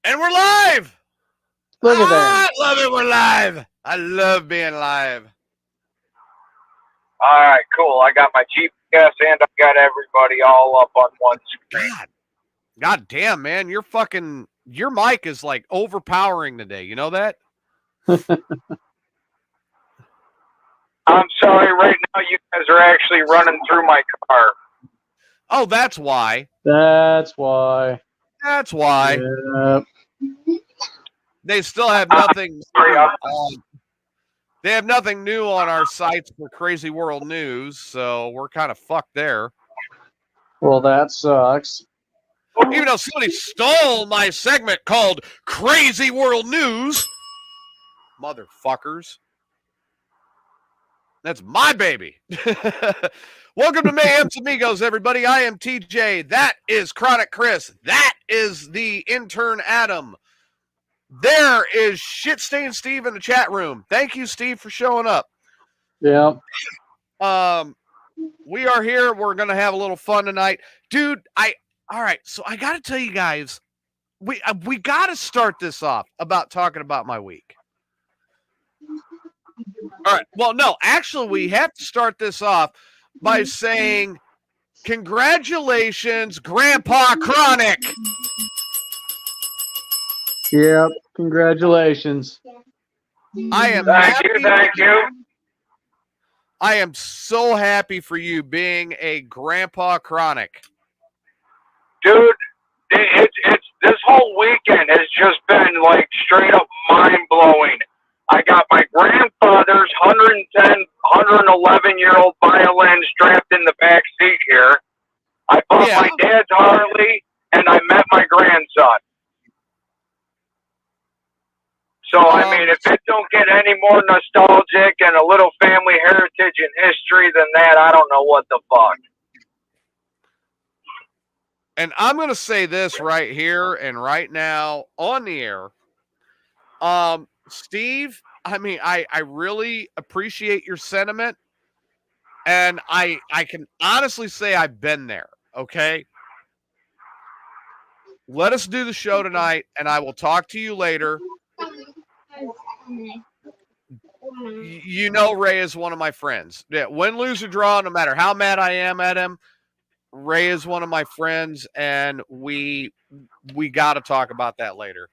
And we're live! Look at that. I love it, we're live! I love being live. All right, cool. I got my GPS and I got everybody all up on one screen. God damn, man, your mic is like overpowering today. You know that? I'm sorry, right now you guys are actually running through my car. Oh, that's why. That's why. That's why. Yeah. They still have nothing. Sorry, They have nothing new on our sites for Crazy World News, so we're kind of fucked there. Well, that sucks. Even though somebody stole my segment called Crazy World News. Motherfuckers. That's my baby. Welcome to Mayhem's Amigos, everybody. I am TJ. That is Chronic Chris. That is the intern Adam. There is Shit-Stained Steve in the chat room. Thank you, Steve, for showing up. Yeah. We are here. We're going to have a little fun tonight. Dude, all right, so I got to tell you guys, we got to start this off about talking about my week. All right. Well, no, actually, we have to start this off by saying, congratulations, Grandpa Chronic. Yep. Congratulations. I am thank you. I am so happy for you being a Grandpa Chronic. Dude, it's this whole weekend has just been like straight up mind-blowing. I got my grandfather's 111-year-old violin strapped in the back seat here. I bought my dad's Harley, and I met my grandson. So, I mean, if it don't get any more nostalgic and a little family heritage and history than that, I don't know what the fuck. And I'm going to say this right here and right now on the air. Steve, I mean, I really appreciate your sentiment. And I can honestly say I've been there, okay? Let us do the show tonight, and I will talk to you later. You know Ray is one of my friends. Yeah, win, lose, or draw, no matter how mad I am at him, Ray is one of my friends, and we got to talk about that later.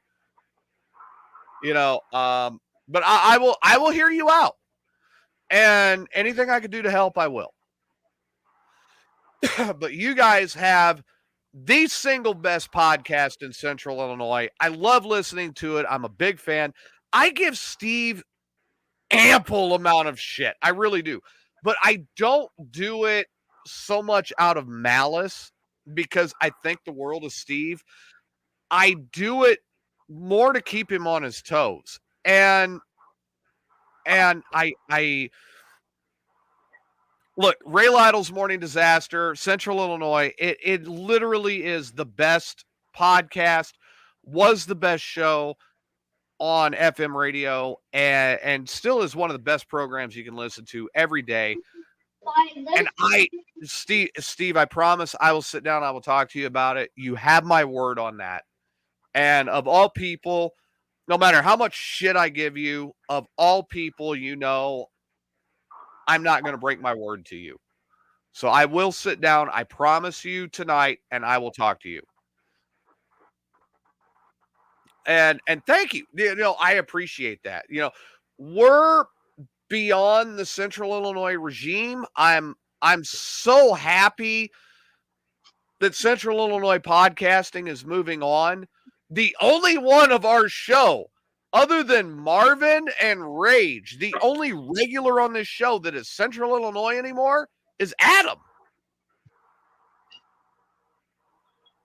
You know, but I will hear you out, and anything I can do to help, I will. But you guys have the single best podcast in Central Illinois. I love listening to it. I'm a big fan. I give Steve ample amount of shit. I really do. But I don't do it so much out of malice because I think the world of Steve. I do it more to keep him on his toes. And I look, Ray Lytle's Morning Disaster, Central Illinois, it literally is the best podcast, was the best show on FM radio, and still is one of the best programs you can listen to every day. And Steve, I promise I will sit down, I will talk to you about it. You have my word on that. And of all people, no matter how much shit I give you, of all people, you know, I'm not going to break my word to you. So I will sit down, I promise you tonight, and I will talk to you. And thank you. You know, I appreciate that. You know, we're beyond the Central Illinois regime. I'm so happy that Central Illinois podcasting is moving on. The only one of our show, other than Marvin and Rage, the only regular on this show that is Central Illinois anymore is Adam.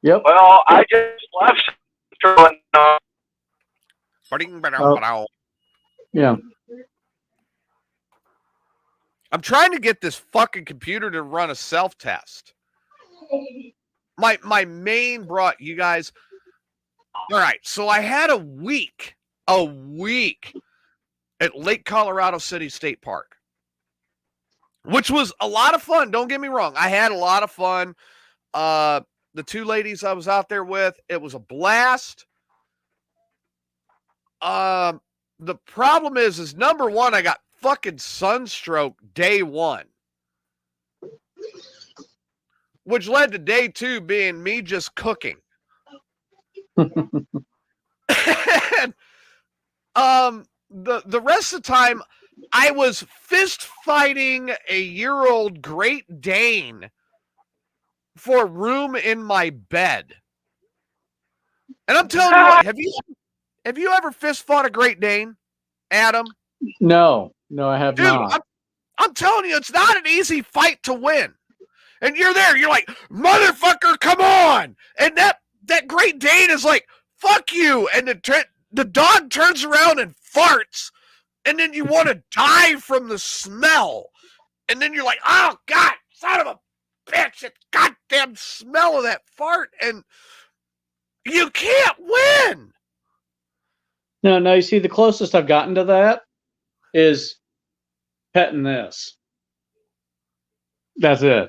Yep. Well, I just left Central Illinois. Yeah. I'm trying to get this fucking computer to run a self-test. My main brought you guys. All right, so I had a week at Lake Colorado City State Park, which was a lot of fun. Don't get me wrong. I had a lot of fun. The two ladies I was out there with, it was a blast. The problem is number one, I got fucking sunstroke day one, which led to day two being me just cooking. And, the rest of the time, I was fist fighting a year-old Great Dane for room in my bed. And I'm telling you what, have you ever fist fought a Great Dane, Adam? No, I have Dude, not. I'm telling you, it's not an easy fight to win. And you're there, you're like, motherfucker, come on! And that Great Dane is like, fuck you! And the dog turns around and farts, and then you want to die from the smell. And then you're like, oh, God, son of a bitch, it's goddamn smell of that fart, and you can't win. No, you see, the closest I've gotten to that is petting this. That's it.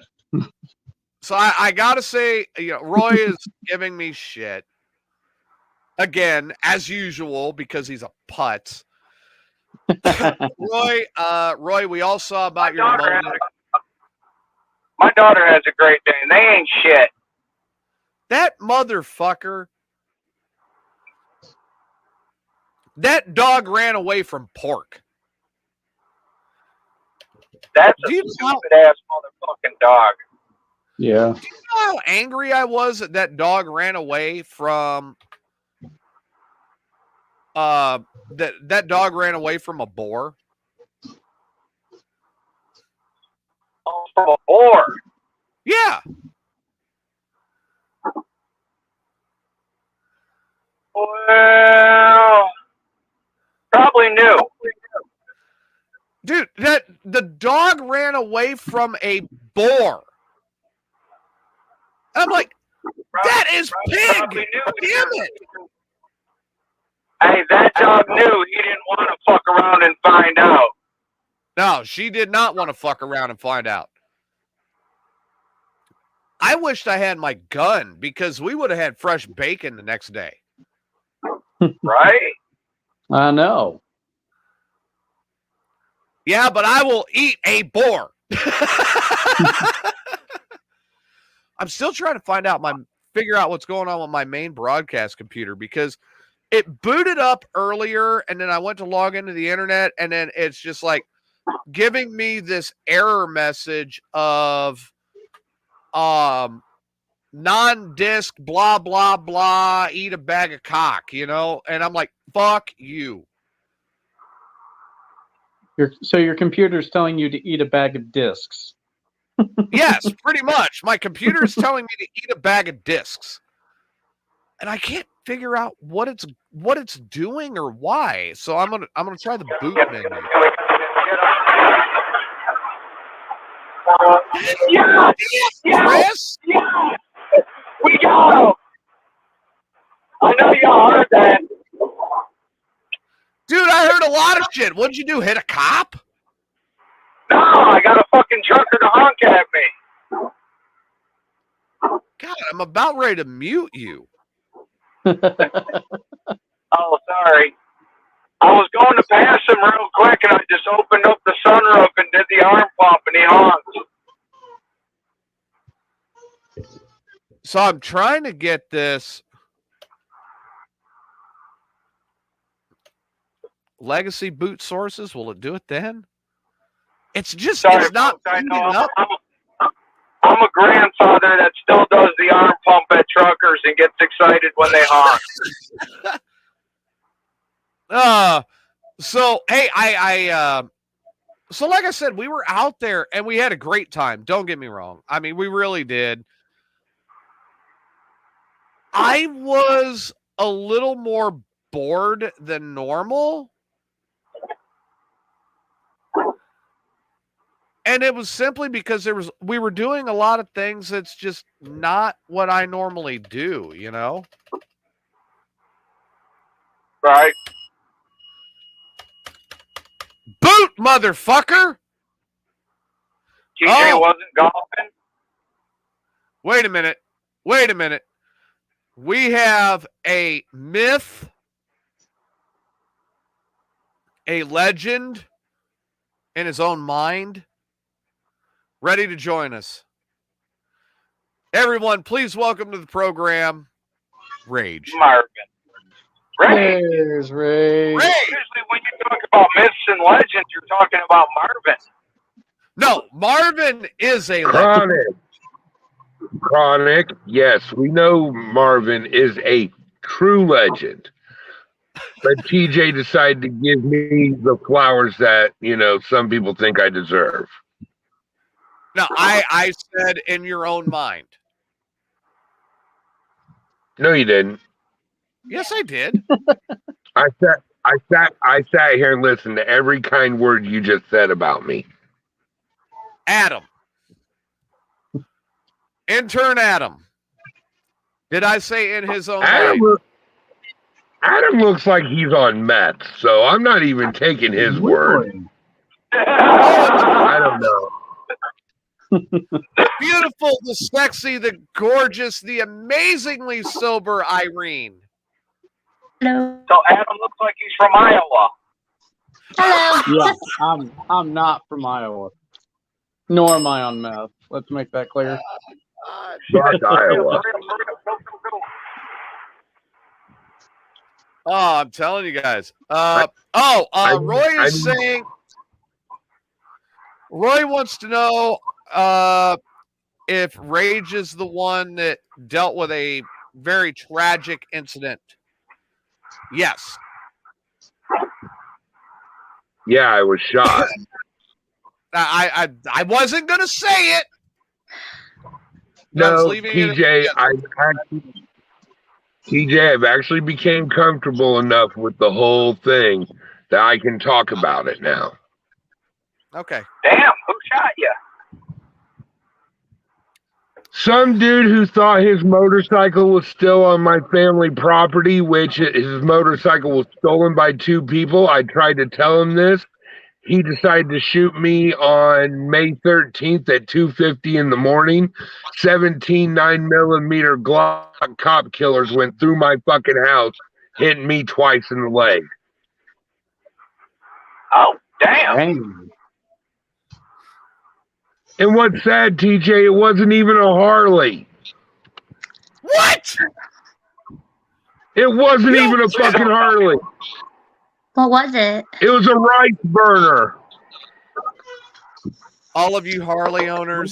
So I gotta say, Roy is giving me shit. Again, as usual, because he's a putz. Roy, we all saw about your moment. My daughter has a Great Dane. They ain't shit. That motherfucker. That dog ran away from pork. That's a stupid-ass motherfucking dog. Yeah. Do you know how angry I was that dog ran away from... that dog ran away from a boar? Oh, from a boar? Yeah. Well, probably new. Dude, the dog ran away from a boar. I'm like, that is pig. Damn it. Hey, that dog knew he didn't want to fuck around and find out. No, she did not want to fuck around and find out. I wished I had my gun because we would have had fresh bacon the next day. Right? I know. Yeah, but I will eat a boar. I'm still trying to figure out what's going on with my main broadcast computer because it booted up earlier and then I went to log into the internet and then it's just like giving me this error message of non-disc blah blah blah, eat a bag of cock, and I'm like, fuck you. So your computer's telling you to eat a bag of discs. Yes, pretty much. My computer is telling me to eat a bag of discs, and I can't figure out what it's doing or why. So I'm gonna try the boot menu. Yeah, Chris? yeah. We got him. I know y'all heard that. Dude, I heard a lot of shit. What'd you do? Hit a cop? No, I got a fucking trucker to honk at me. God, I'm about ready to mute you. Oh, sorry. I was going to pass him real quick, and I just opened up the sunroof and did the arm pump, and he honked. So I'm trying to get this legacy boot sources. Will it do it then? It's just, Sorry, it's not. folks, I know I'm a grandfather that still does the arm pump at truckers and gets excited when they honk. So hey, so like I said, we were out there and we had a great time. Don't get me wrong. I mean, we really did. I was a little more bored than normal. And it was simply because we were doing a lot of things that's just not what I normally do, Right. Boot, motherfucker! TJ wasn't golfing? Wait a minute. We have a myth a legend in his own mind, ready to join us. Everyone, please welcome to the program, Rage. Marvin. Ray. There's Ray. Usually when you talk about myths and legends, you're talking about Marvin. No, Marvin is a legend. Chronic. Yes, we know Marvin is a true legend. But TJ decided to give me the flowers that, some people think I deserve. No, I said in your own mind. No, you didn't. Yes, I did. I sat here and listened to every kind word you just said about me. Adam. Intern Adam. Did I say in his own mind? Adam looks like he's on meth, so I'm not even taking his word. I don't know. The beautiful, the sexy, the gorgeous, the amazingly sober Irene. Hello. So Adam looks like he's from Iowa. Hello. Yeah, I'm not from Iowa. Nor am I on meth. Let's make that clear. Fuck Iowa. Oh, I'm telling you guys. Roy is saying. Roy wants to know if Rage is the one that dealt with a very tragic incident. Yes. Yeah, I was shot. I wasn't gonna say it. No, TJ, I've actually became comfortable enough with the whole thing that I can talk about it now. Okay. Damn, who shot you? Some dude who thought his motorcycle was still on my family property, which his motorcycle was stolen by two people. I tried to tell him this. He decided to shoot me on May 13th at 2:50 in the morning. 17 9mm Glock cop killers went through my fucking house, hitting me twice in the leg. Oh, damn. Dang. And what's sad, TJ, it wasn't even a Harley. What? It wasn't even a fucking Harley. What was it? It was a rice burner. All of you Harley owners,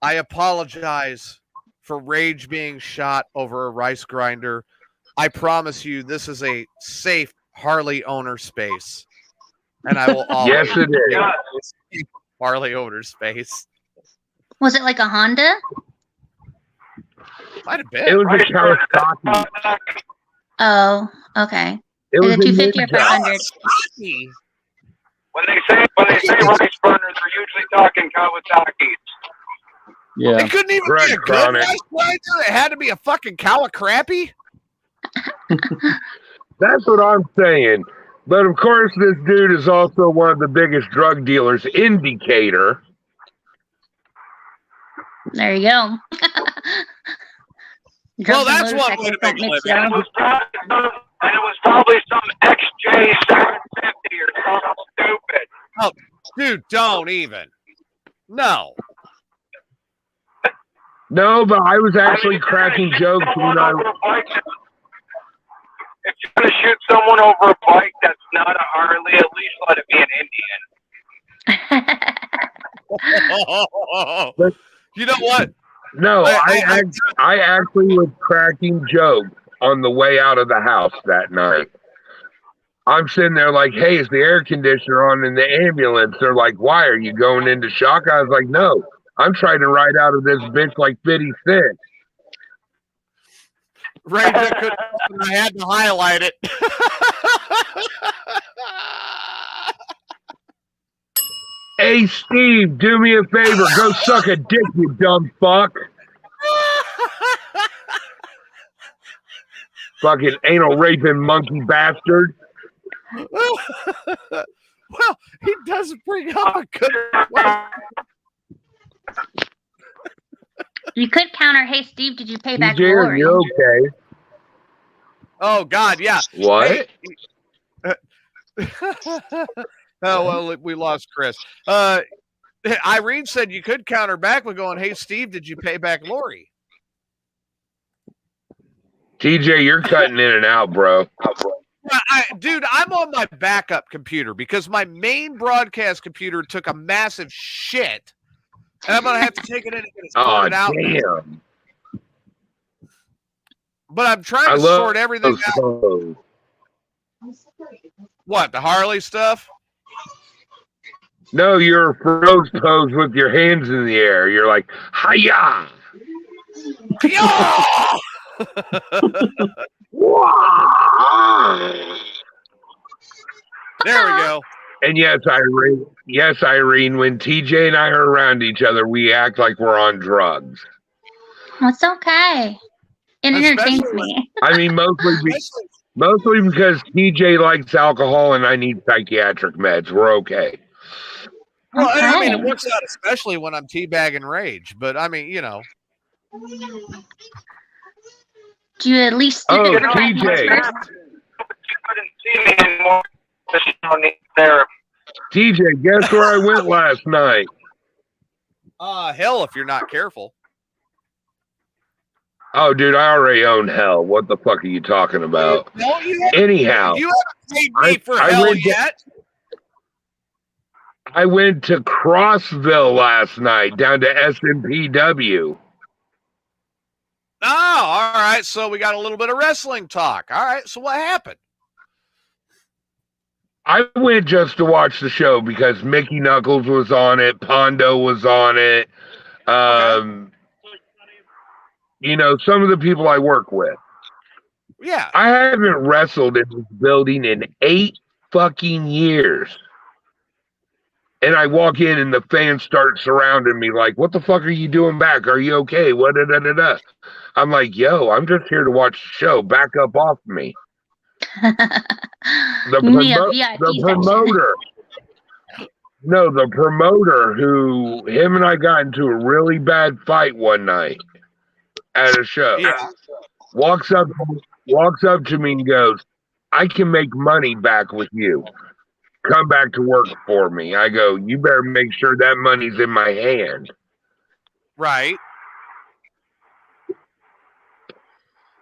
I apologize for Rage being shot over a rice grinder. I promise you this is a safe Harley owner space. And I will always Yes, it is. Harley owner space. Was it like a Honda? Might have been. It was a Kawasaki. Oh, okay. It was Is it 250 or Ninja. 500? When they say rice burners, they're usually talking Kawasaki's. Yeah. It couldn't even Correct, be a good Chronic. rice grinder. It had to be a fucking Kawacrappy. That's what I'm saying. But of course, this dude is also one of the biggest drug dealers in Decatur. There you go. Well, Drugs and that's one way motorcycles to make don't a mix living. And it was probably some XJ750 or something stupid. Dude, don't even. No. No, but I was actually cracking jokes when I. If you're going to shoot someone over a bike that's not a Harley, at least let it be an Indian. You know what? No, I actually was cracking jokes on the way out of the house that night. I'm sitting there like, hey, is the air conditioner on in the ambulance? They're like, why? Are you going into shock? I was like, no, I'm trying to ride out of this bitch like 50 Cent. Ray, I had to highlight it. Hey, Steve, do me a favor. Go suck a dick, you dumb fuck. Fucking anal raping monkey bastard. Well, he does bring up a good question. You could counter, hey, Steve, did you pay back TJ, are Lori? you okay? Oh, God, yeah. What? Hey, Oh, well, we lost Chris. Irene said you could counter back with going, "Hey, Steve, did you pay back Lori?" TJ, you're cutting in and out, bro. Dude, I'm on my backup computer because my main broadcast computer took a massive shit, and I'm gonna have to take it in and get it sorted out. Damn. But I'm trying to sort everything out. Pose. What, the Harley stuff? No, you're a froze pose with your hands in the air. You're like, hiya! There we go. And yes, Irene, when TJ and I are around each other, we act like we're on drugs. It's okay. It entertains me. I mean, mostly because TJ likes alcohol and I need psychiatric meds. We're okay. Well, Okay. I mean, it works out especially when I'm teabagging rage. But I mean, you know. Do you at least stick it for 5 minutes TJ. first? You couldn't see me anymore. You don't need therapy. TJ, guess where I went last night? Hell, if you're not careful. Oh, dude, I already own hell. What the fuck are you talking about? No, you Anyhow, haven't paid me for hell yet. I went to Crossville last night, down to SMPW. Oh, all right. So we got a little bit of wrestling talk. All right. So what happened? I went just to watch the show because Mickey Knuckles was on it, Pondo was on it. You know, some of the people I work with. Yeah. I haven't wrestled in this building in 8 fucking years. And I walk in and the fans start surrounding me like, what the fuck are you doing back? Are you okay? What da da da da. I'm like, yo, I'm just here to watch the show. Back up off me. The promoter. No, the promoter who him and I got into a really bad fight one night at a show. Yeah. Walks up to me and goes, I can make money back with you. Come back to work for me. I go, you better make sure that money's in my hand. Right.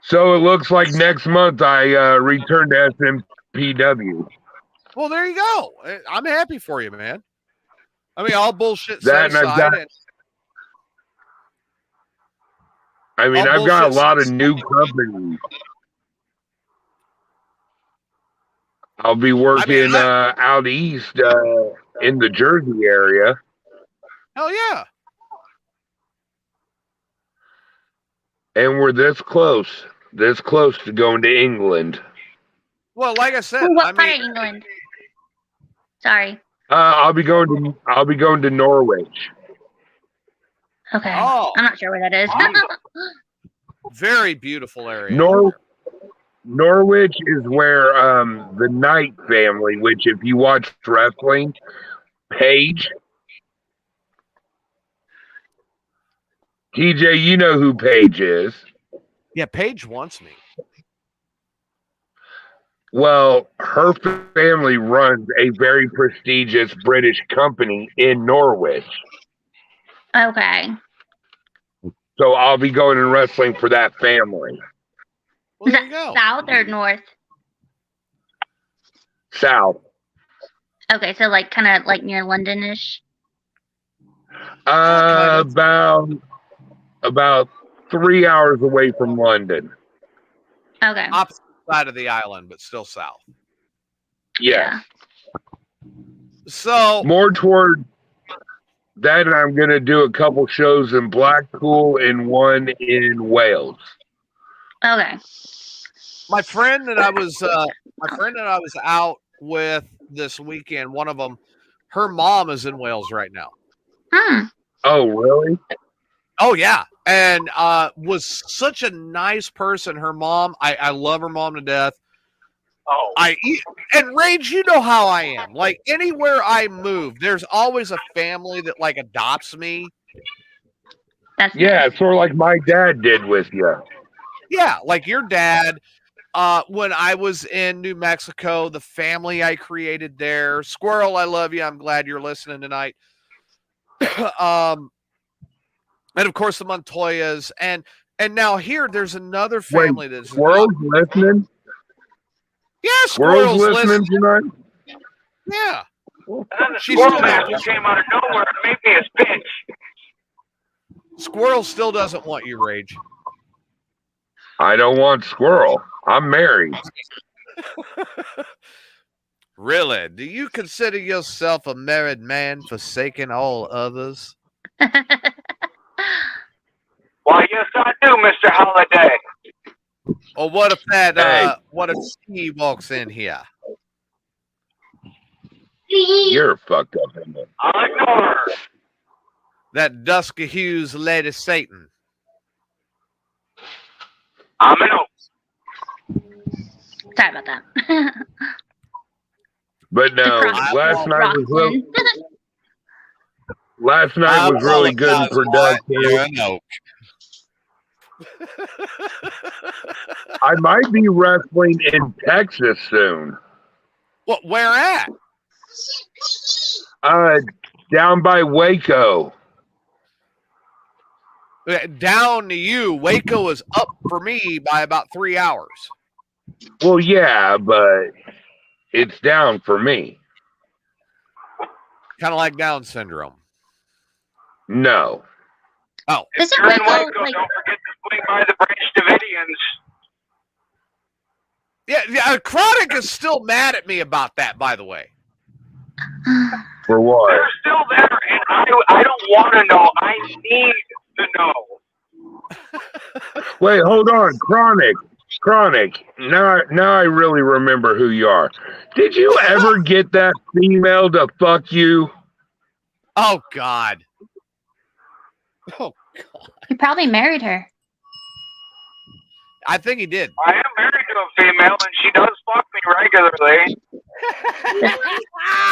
So it looks like next month I return to SMPW. Well, there you go. I'm happy for you, man. I mean, all bullshit That set and aside. I've got a lot of new companies. I'll be working out east in the Jersey area. Hell yeah. And we're this close to going to England. Well, like I said, What part of England? Sorry. I'll be going to Norwich. Okay. Oh. I'm not sure where that is. Very beautiful area. Norwich is where the Knight family, which if you watch wrestling, Paige. TJ, you know who Paige is. Yeah, Paige wants me. Well, her family runs a very prestigious British company in Norwich. Okay. So I'll be going and wrestling for that family. Well, Is there that you go. south or north? South. Okay, so like kind of like near London-ish. About 3 hours away from London. Okay. Opposite side of the island, but still south. Yeah. So More toward that, I'm going to do a couple shows in Blackpool and one in Wales. Okay. my friend that I was out with this weekend, one of them, her mom is in Wales right now. Oh, really? Oh yeah, and was such a nice person. Her mom, I love her mom to death. Oh, And Rage, you know how I am. Like anywhere I move, there's always a family that like adopts me. That's Yeah, sort of like my dad did with you. Yeah, like your dad. when I was in New Mexico, the family I created there. Squirrel, I love you. I'm glad you're listening tonight. And of course the Montoyas, and now here there's another family that's Squirrel's listening. Yeah, Squirrel's listening tonight. Yeah. And then the She's squirrel still master not- came out of nowhere and made me his bitch. Squirrel still doesn't want you, Rage. I don't want Squirrel. I'm married. Really? Do you consider yourself a married man, forsaking all others? Why, yes, I do, Mr. Holiday. Or what if that? Hey. What if Steve walks in here? You're fucked up. I'll ignore her. That Dusky Hughes Lady Satan. I'm an oak. Sorry about that. But no, last night was really good and productive. No. I might be wrestling in Texas soon. What? Where at? Down by Waco. Down to you. Waco is up for me by about 3 hours. Well, yeah, but it's down for me. Kind of like Down syndrome. No. Oh, Isn't You're in Waco Waco, like? don't forget to swing by the Branch Davidians. yeah. Chronic is still mad at me about that, by the way. For what? They're still there, and I don't want to know. I need to know. Wait, hold on. Chronic. Now I really remember who you are. Did you ever get that female to fuck you? Oh God. Oh God. He probably married her. I think he did. I am married to a female, and she does fuck me regularly.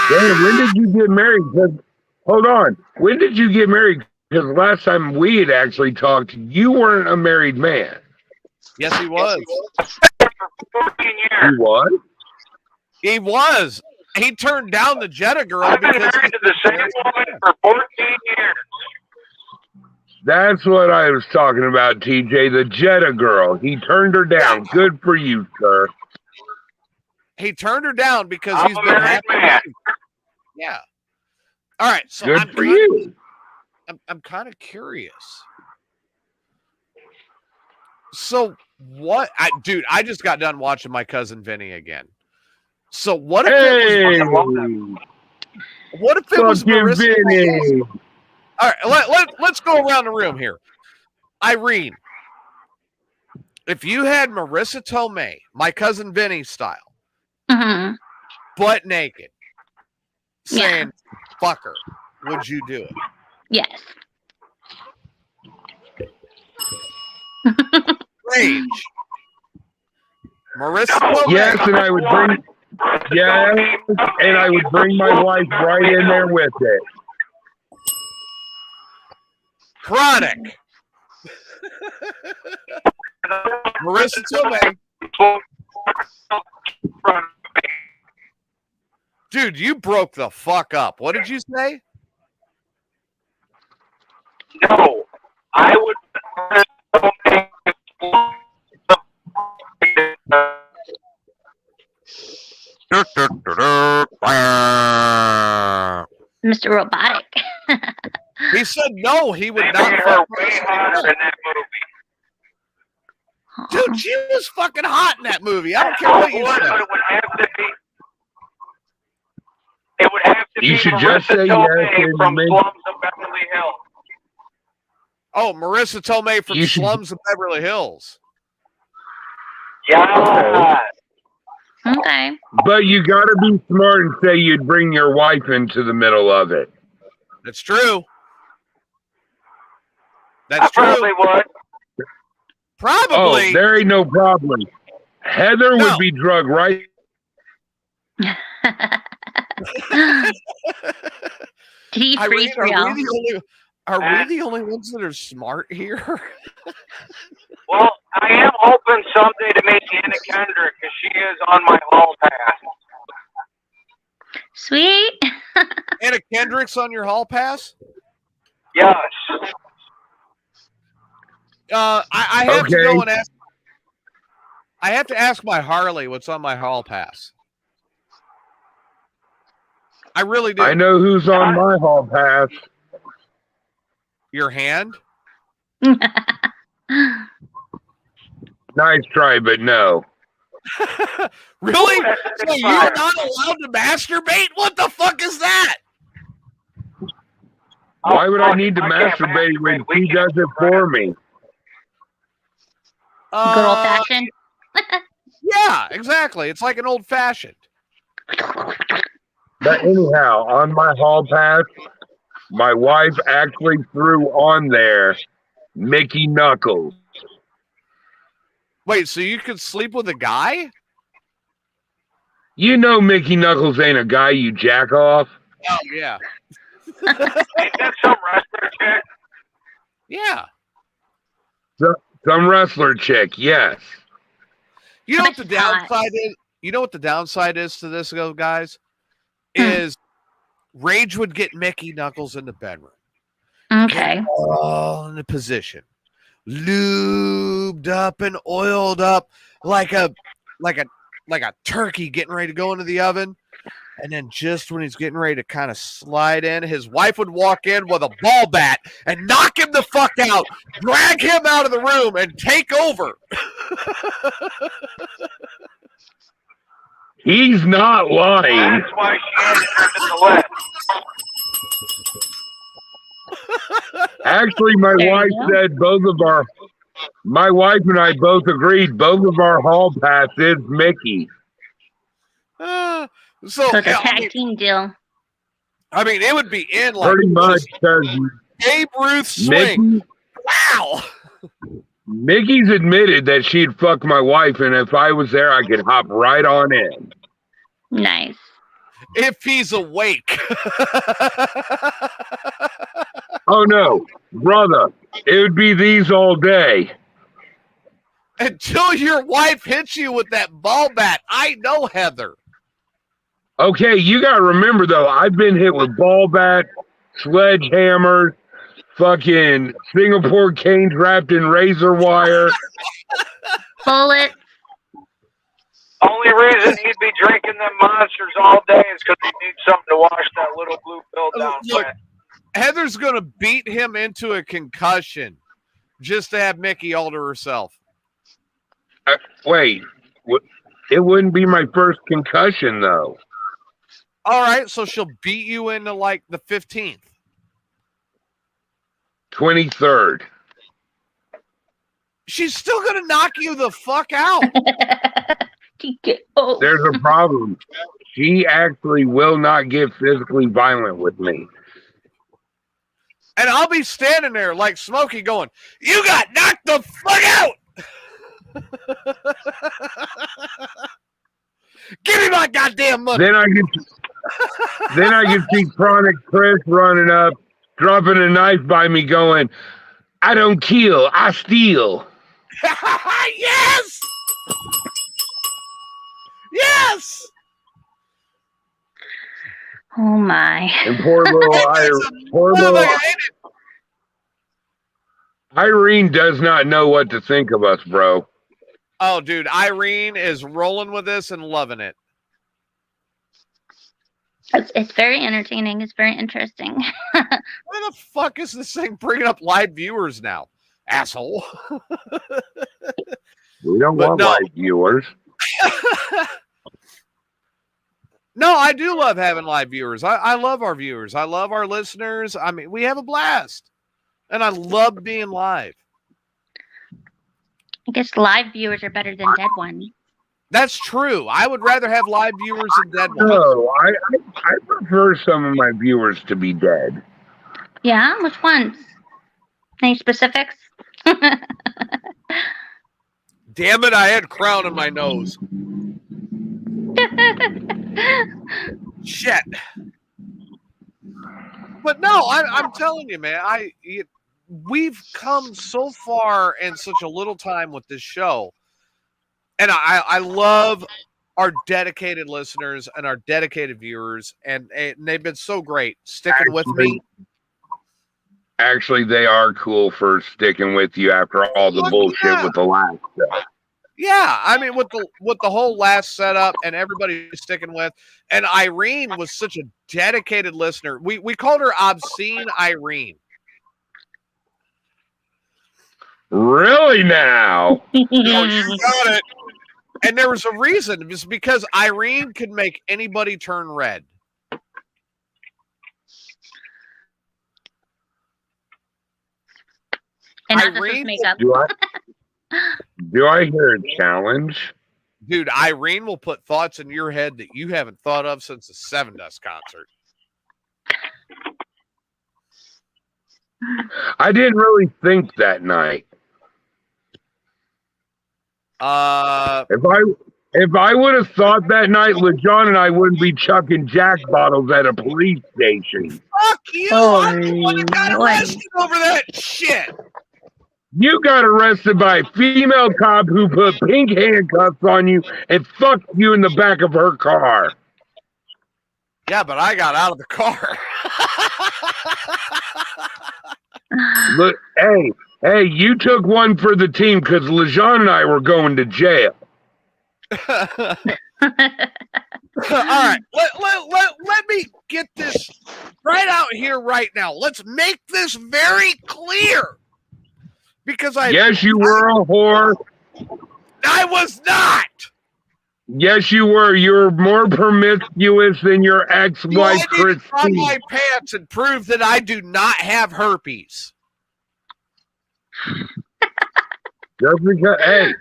Hey, when did you get married? 'Cause- hold on. When did you get married? Because last time we had actually talked, you weren't a married man. Yes, he was. For 14 years. You was? He was. He turned down the Jetta girl I've been because married to the same woman for 14 years. That's what I was talking about, TJ. The Jetta girl. He turned her down. Good for you, sir. he turned her down because I'm he's a been married happy. man. Yeah. All right. So Good for you. I'm kind of curious. So what? Dude, I just got done watching My Cousin Vinny again. So what if Hey, it was fucking Marissa? Vinny. All right, let's go around the room here. Irene, if you had Marissa Tomei, My Cousin Vinny style, Mm-hmm. butt naked, Yeah. saying "fuck her," would you do it? Yes. Rage. Marissa Tomei. Yes, and I would bring. Yes, and I would bring my wife right in there with it. Chronic. Marissa Tomei. Dude, you broke the fuck up. What did you say? No, I would. Mr. Robotic. He said no, he would They not made her fuck way Marissa hotter Tomei. in that movie. Dude, she was fucking hot in that movie. I don't care what you But say. it would have to be. It would have to You be should Marissa just say Tomei yes and from make- Slums of Beverly Hills. Oh, Marissa Tomei from You should- Slums of Beverly Hills. Yeah. Okay. But you got to be smart and say you'd bring your wife into the middle of it. That's true. I That's true. probably would. Probably. Oh, there ain't no problem. Heather No. would be drugged right. Did he freeze for y'all? Are we the only ones that are smart here? Well, I am hoping someday to meet Anna Kendrick because she is on my hall pass. Sweet. Anna Kendrick's on your hall pass? Yes. I have to Okay. go and ask. I have to ask my Harley what's on my hall pass. I really do. I know who's on my hall pass. Your hand? Nice try, but no. Really? That's So you're not allowed to masturbate? What the fuck is that? Why would I need to I can't masturbate when masturbate. We she does it for me? Good old fashioned. Yeah, exactly. It's like an old fashioned. But anyhow, on my hall pass, my wife actually threw on there Mickey Knuckles. Wait, so you could sleep with a guy? You know Mickey Knuckles ain't a guy you jack off. Oh yeah. Ain't that some wrestler chick? Yeah. Some wrestler chick, yes. You know what the That's hot. downside is? You know what the downside is to this, guys? Is Rage would get Mickey Knuckles in the bedroom. Okay. All in the position. Lubed up and oiled up like a turkey getting ready to go into the oven. And then just when he's getting ready to kind of slide in, his wife would walk in with a ball bat and knock him the fuck out, drag him out of the room, and take over. He's not lying. That's why she ended up in the list. Actually, my There you wife go. said my wife and I both agreed both of our hall pass is Mickey. So So it's a yeah, tag team deal. I mean, it would be in like Pretty much because Babe Ruth swing. Mickey, Wow. Mickey's admitted that she'd fuck my wife, and if I was there, I could hop right on in. Nice. If he's awake. Oh no, brother, it would be these all day. Until your wife hits you with that ball bat. I know, Heather. Okay, you gotta remember though, I've been hit with ball bat, sledgehammers, fucking Singapore canes wrapped in razor wire. Bullet. Only reason he'd be drinking them monsters all day is because he needs something to wash that little blue pill down Look, with. Heather's going to beat him into a concussion just to have Mickey all to herself. Wait, it wouldn't be my first concussion though. All right, so she'll beat you into like the 15th. 23rd. She's still going to knock you the fuck out. Oh. There's a problem. She actually will not get physically violent with me. And I'll be standing there like Smokey going, "You got knocked the fuck out." Give me my goddamn money. Then I can see Chronic Chris running up, dropping a knife by me going, "I don't kill, I steal." Yes! Yes! Oh my. And poor little Irene does not know what to think of us, bro. Oh, dude, Irene is rolling with this and loving it. It's very entertaining. It's very interesting. Why the fuck is this thing bringing up live viewers now? Asshole. We don't But want no. live viewers. No, I do love having live viewers. I love our viewers. I love our listeners. I mean, we have a blast. And I love being live. I guess live viewers are better than dead ones. That's true. I would rather have live viewers than dead ones. No, I prefer some of my viewers to be dead. Yeah? Which ones? Any specifics? Damn it, I had crown in my nose. Shit. But no, I'm telling you, man. we've come so far in such a little time with this show. And I love our dedicated listeners and our dedicated viewers, and they've been so great sticking with me. Actually, they are cool for sticking with you after all the bullshit with the last stuff. Yeah, I mean, with the whole last setup and everybody sticking with, and Irene was such a dedicated listener. We called her Obscene Irene. Really now? Oh, you got it. And there was a reason. It was because Irene could make anybody turn red. And not Irene, just makeup. Do I hear a challenge? Dude, Irene will put thoughts in your head that you haven't thought of since the Seven Dust concert. I didn't really think that night. If I would have thought that night, LeJohn and I wouldn't be chucking Jack bottles at a police station. Fuck you! I'm the one who got arrested over that shit. You got arrested by a female cop who put pink handcuffs on you and fucked you in the back of her car. Yeah, but I got out of the car. Look, hey, you took one for the team because LeJohn and I were going to jail. All right, let me get this right out here right now. Let's make this very clear. Because yes, you were a whore. I was not. Yes, you were. You were more promiscuous than your ex-wife, Christine. On my pants and prove that I do not have herpes. Just because, hey,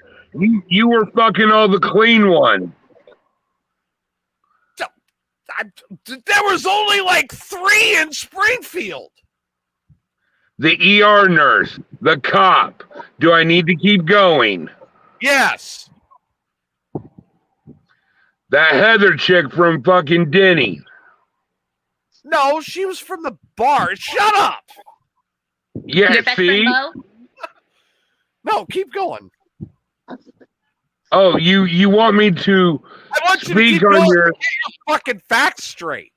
you were fucking all the clean ones. There was only like 3 in Springfield. The ER nurse, the cop. Do I need to keep going? Yes. That Heather chick from fucking Denny. No, she was from the bar. Shut up. Yeah, Your best see? friend Bo? No, keep going. Oh, you want me to I want you to speak keep on going your... and get your fucking facts straight.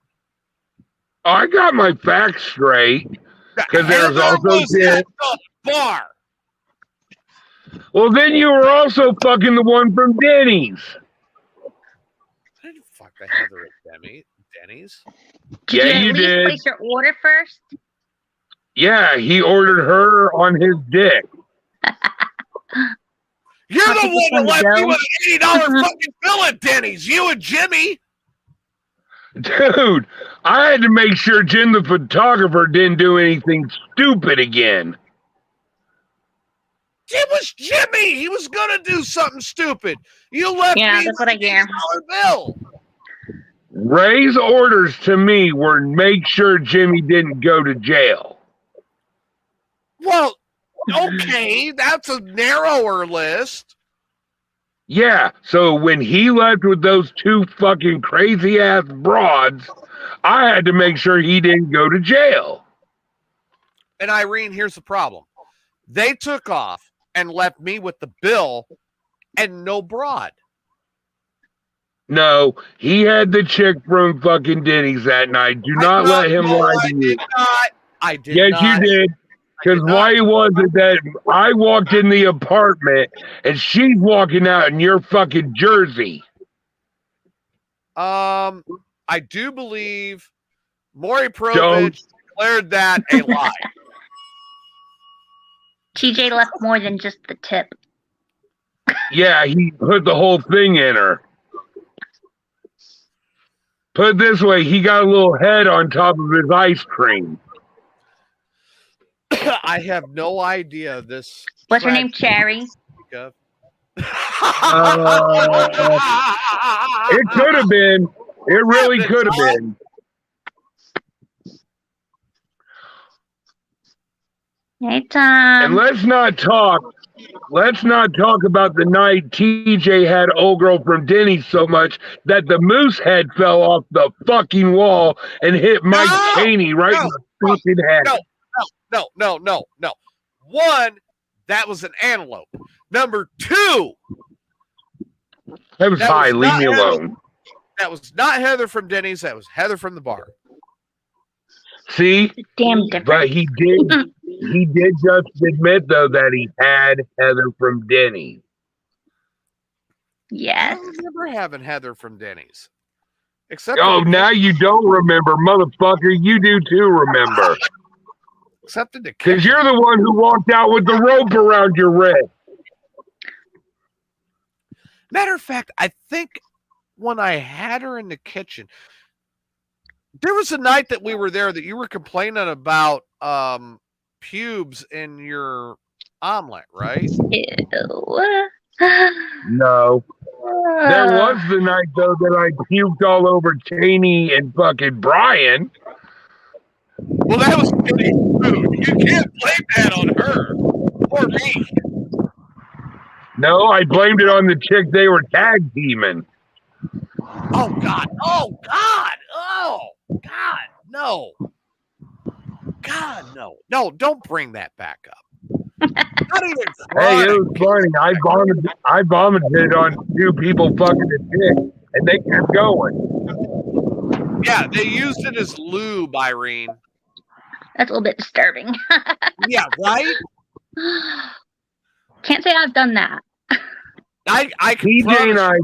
Oh, I got my facts straight. Because there's also at the bar. Well, then you were also fucking the one from Denny's. I didn't fuck the Heather at Denny's. Yeah, Did you at least did. place your order first? Yeah, he ordered her on his dick. You're the one who left me Bill. with an $80 fucking bill at Denny's. You and Jimmy. Dude, I had to make sure Jim the photographer didn't do anything stupid again. It was Jimmy. He was going to do something stupid. You left Yeah, me that's with what I an hear. $80 bill. Ray's orders to me were make sure Jimmy didn't go to jail. Well, okay, that's a narrower list. Yeah, so when he left with those 2 fucking crazy ass broads, I had to make sure he didn't go to jail. And Irene, here's the problem. They took off and left me with the bill and no broad. No, he had the chick from fucking Denny's that night. Do not let him lie to you. I did Yes, not. you did. Because why was it that I walked in the apartment and she's walking out in your fucking jersey? I do believe Maury Provich declared that a lie. TJ left more than just the tip. Yeah, he put the whole thing in her. Put it this way, he got a little head on top of his ice cream. I have no idea this. What's her name? Cherry? It could have been. It really could have been. Hey, Tom. And let's not talk about the night TJ had old girl from Denny so much that the moose head fell off the fucking wall and hit Mike Chaney right in the fucking head. No. One, that was an antelope. Number two, That was That high. was Leave not me Heather. alone. that was not Heather from Denny's. That was Heather from the bar. See, Damn different. but he did. He did just admit though that he had Heather from Denny. I Yes. don't remember having Heather from Denny's. Except Oh, in the now you don't remember, motherfucker. You do too. Remember, except in the because kitchen. you're the one who walked out with the rope around your wrist. Matter of fact, I think when I had her in the kitchen, there was a night that we were there that you were complaining about pubes in your omelet, right? Ew. No. There was the night though that I puked all over Cheney and fucking Brian. Well, that was Denny's food. You can't blame that on her or me. No, I blamed it on the chick they were tag teaming. Oh God! Oh God! Oh God! No! God no! No! Don't bring that back up. Not even Hey, it chronic. was funny. I vomited on two people fucking a chick, and they kept going. Yeah, they used it as lube, Irene. That's a little bit disturbing. Yeah, right. Can't say I've done that. I can TJ promise and I. you,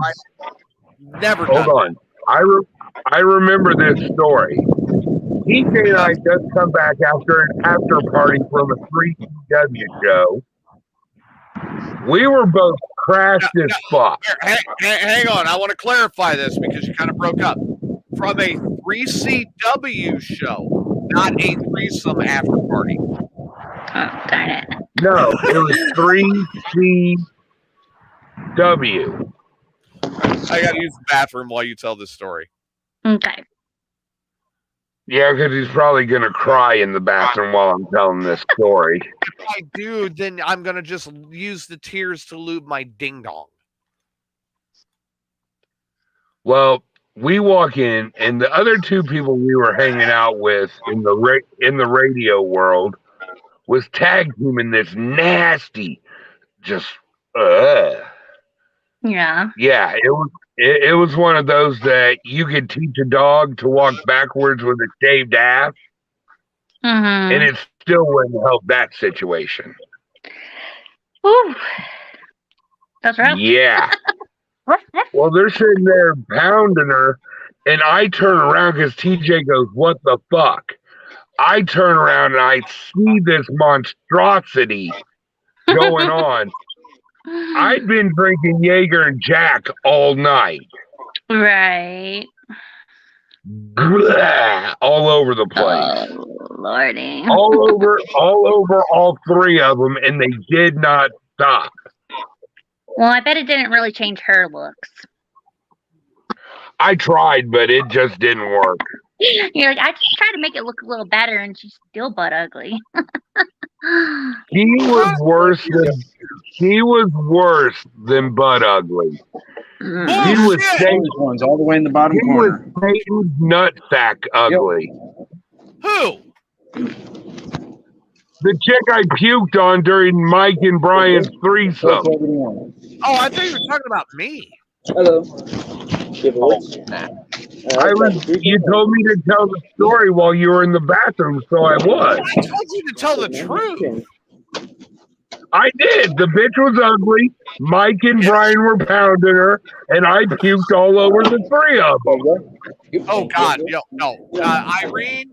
I've never Hold done on. I remember this story. TJ and I just come back after an after party from a 3CW show. We were both crashed as fuck. that. Hang on, I want to clarify this because you kind of broke up. From a 3CW show, not a threesome after party. Oh, darn it. No, it was 3CW. I got to use the bathroom while you tell this story. Okay. Yeah, because he's probably going to cry in the bathroom while I'm telling this story. If I do, then I'm going to just use the tears to lube my ding dong. Well, we walk in, and the other two people we were hanging out with in the radio world was tag teaming this nasty, just Yeah. yeah. It was one of those that you could teach a dog to walk backwards with a shaved ass, Mm-hmm. and it still wouldn't help that situation. Ooh. That's rough. Yeah. Well, they're sitting there pounding her, and I turn around because TJ goes, "What the fuck?" I turn around and I see this monstrosity going on. I'd been drinking Jaeger and Jack all night. Right. Blah, all over the place. Oh, Lordy. All over all three of them, and they did not stop. Well, I bet it didn't really change her looks. I tried, but it just didn't work. You're like, I just tried to make it look a little better, and she's still butt ugly. He was worse than butt ugly. Mm. He was Bullshit! Satan's, Ones all the way in the bottom he was corner. Satan's nutsack ugly. Who? The chick I puked on during Mike and Brian's threesome. Oh, I thought you were talking about me. Hello. You told me to tell the story while you were in the bathroom, so I was. I told you to tell the truth. I did. The bitch was ugly. Mike and Brian were pounding her, and I puked all over the three of them. Oh God, no. Irene,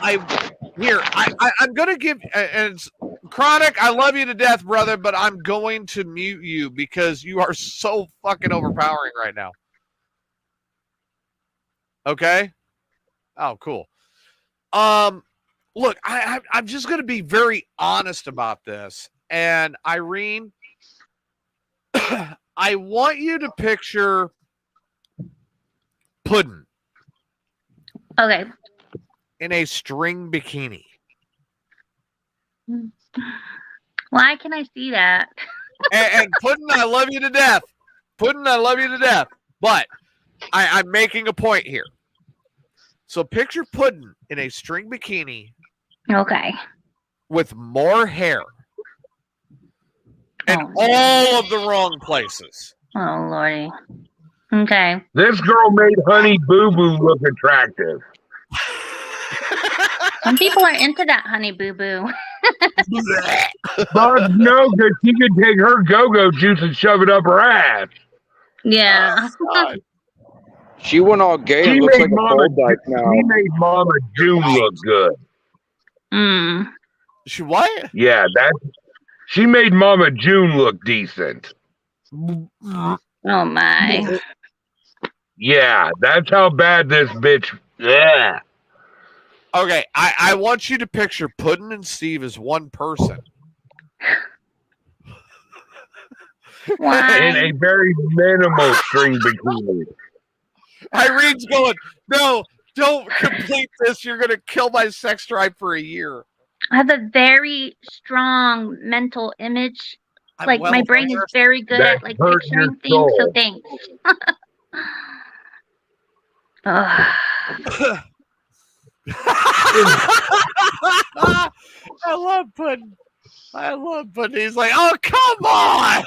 I'm gonna give and it's Chronic. I love you to death, brother, but I'm going to mute you because you are so fucking overpowering right now. Okay. Oh, cool. Look, I'm just gonna be very honest about this, and Irene, I want you to picture Puddin' Okay. in a string bikini. Why can I see that? And Puddin', I love you to death. Puddin', I love you to death. But I'm making a point here. So picture Puddin' in a string bikini Okay. with more hair and all of the wrong places. Oh, Lordy. Okay. This girl made Honey Boo Boo look attractive. Some people are into that Honey Boo Boo. But no, because she could take her go-go juice and shove it up her ass. Yeah. God. She went all gay and looks like a bull dyke now. She made Mama June look good. Mm. She what? Yeah, she made Mama June look decent. Oh, my. Yeah, that's how bad this bitch. Yeah. Okay, I want you to picture Puddin' and Steve as one person. Why? In a very minimal string bikini. Irene's going, no, don't complete this. You're going to kill my sex drive for a year. I have a very strong mental image. I'm Like, well my brain is aware. very good That at, like, hurt picturing your things, so soul. thanks. Ugh. I love Puddin'. He's like, oh, come on.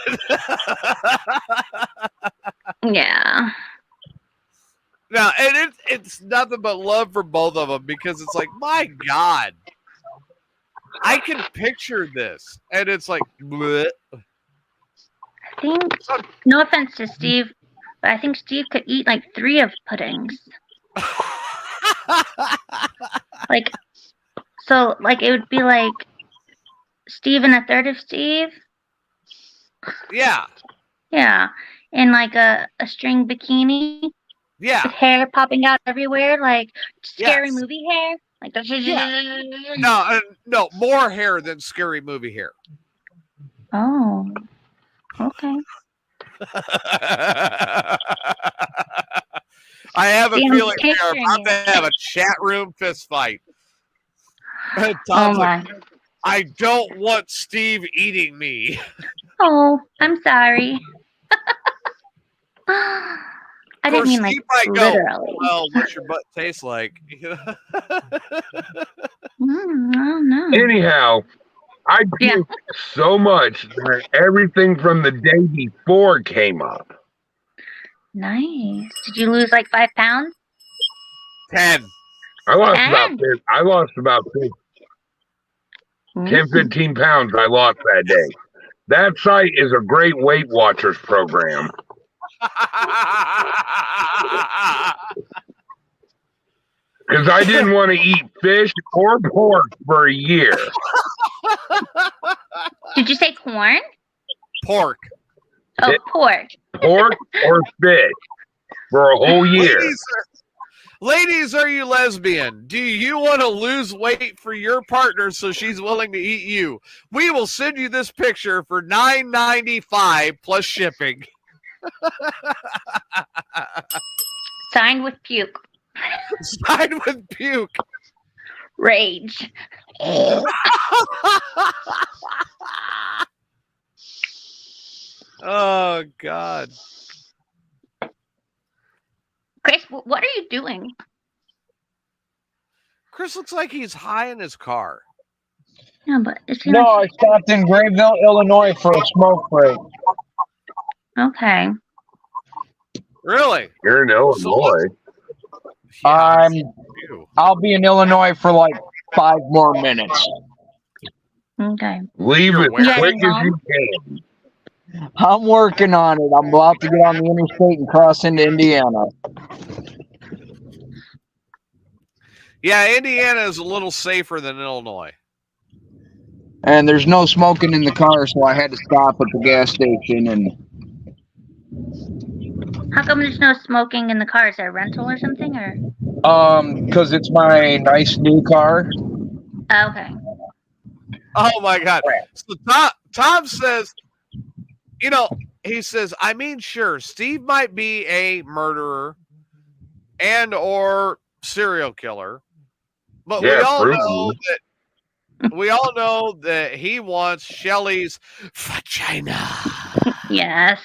Yeah. Now, and it's nothing but love for both of them because it's like, my God, I can picture this. And it's like, bleh. I think, no offense to Steve, but I think Steve could eat like 3 of puddings. Like, so, like, it would be like Steve and a third of Steve. Yeah. Yeah. In like a string bikini Yeah. with hair popping out everywhere, like scary Yes. movie hair. Like, No, more hair than Scary Movie hair. Oh. Okay. I have a See, I'm feeling we are picturing about to it. have a chat room fist fight. Oh Tom's my. like, I don't want Steve eating me. Oh, I'm sorry. I didn't mean like Steve might go, literally. well, what's your butt taste like? I don't know. Anyhow, I Yeah. puked so much that everything from the day before came up. Nice. Did you lose like 5 pounds? 10. I lost And- about 10, 15 pounds I lost that day. That site is a great Weight Watchers program. Because I didn't want to eat fish or pork for a year. Did you say corn? Pork. Oh, pork. Pork or fish for a whole year. Ladies, are you lesbian? Do you want to lose weight for your partner so she's willing to eat you? We will send you this picture for $9.95 plus shipping. Signed with puke. Signed with puke. Rage. Oh, God. Chris, what are you doing? Chris looks like he's high in his car. No, but it seems No, I stopped in Greenville, Illinois for a smoke break. okay. Really? You're in Illinois. I'm- you. I'll be in Illinois for like 5 more minutes. Okay. Leave You're as wearing quick it as you can. I'm working on it. I'm about to get on the interstate and cross into Indiana. Yeah, Indiana is a little safer than Illinois. And there's no smoking in the car, so I had to stop at the gas station. And How come there's no smoking in the car? Is that a rental or something? Or because it's my nice new car. oh, okay. Oh, my God. So Tom says, you know, he says, I mean, sure, Steve might be a murderer and or serial killer, but Yeah, we all know that he wants Shelly's vagina. Yes.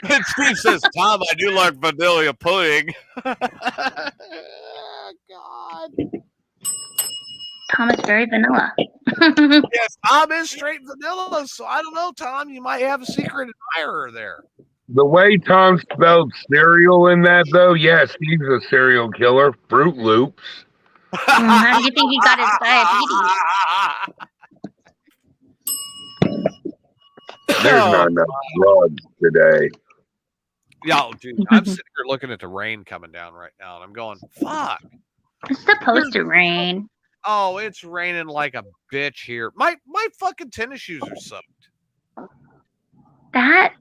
And Steve says, Tom, I do like vanilla pudding. God. Tom is very vanilla. Yes, Tom is straight vanilla, so I don't know, Tom. You might have a secret admirer there. The way Tom spelled cereal in that, though, yes, he's a serial killer. Fruit Loops. How do you think he got his diabetes? There's not enough drugs today. Yo, dude, I'm sitting here looking at the rain coming down right now, and I'm going, fuck. It's supposed to rain. Oh, it's raining like a bitch here. My fucking tennis shoes are soaked. That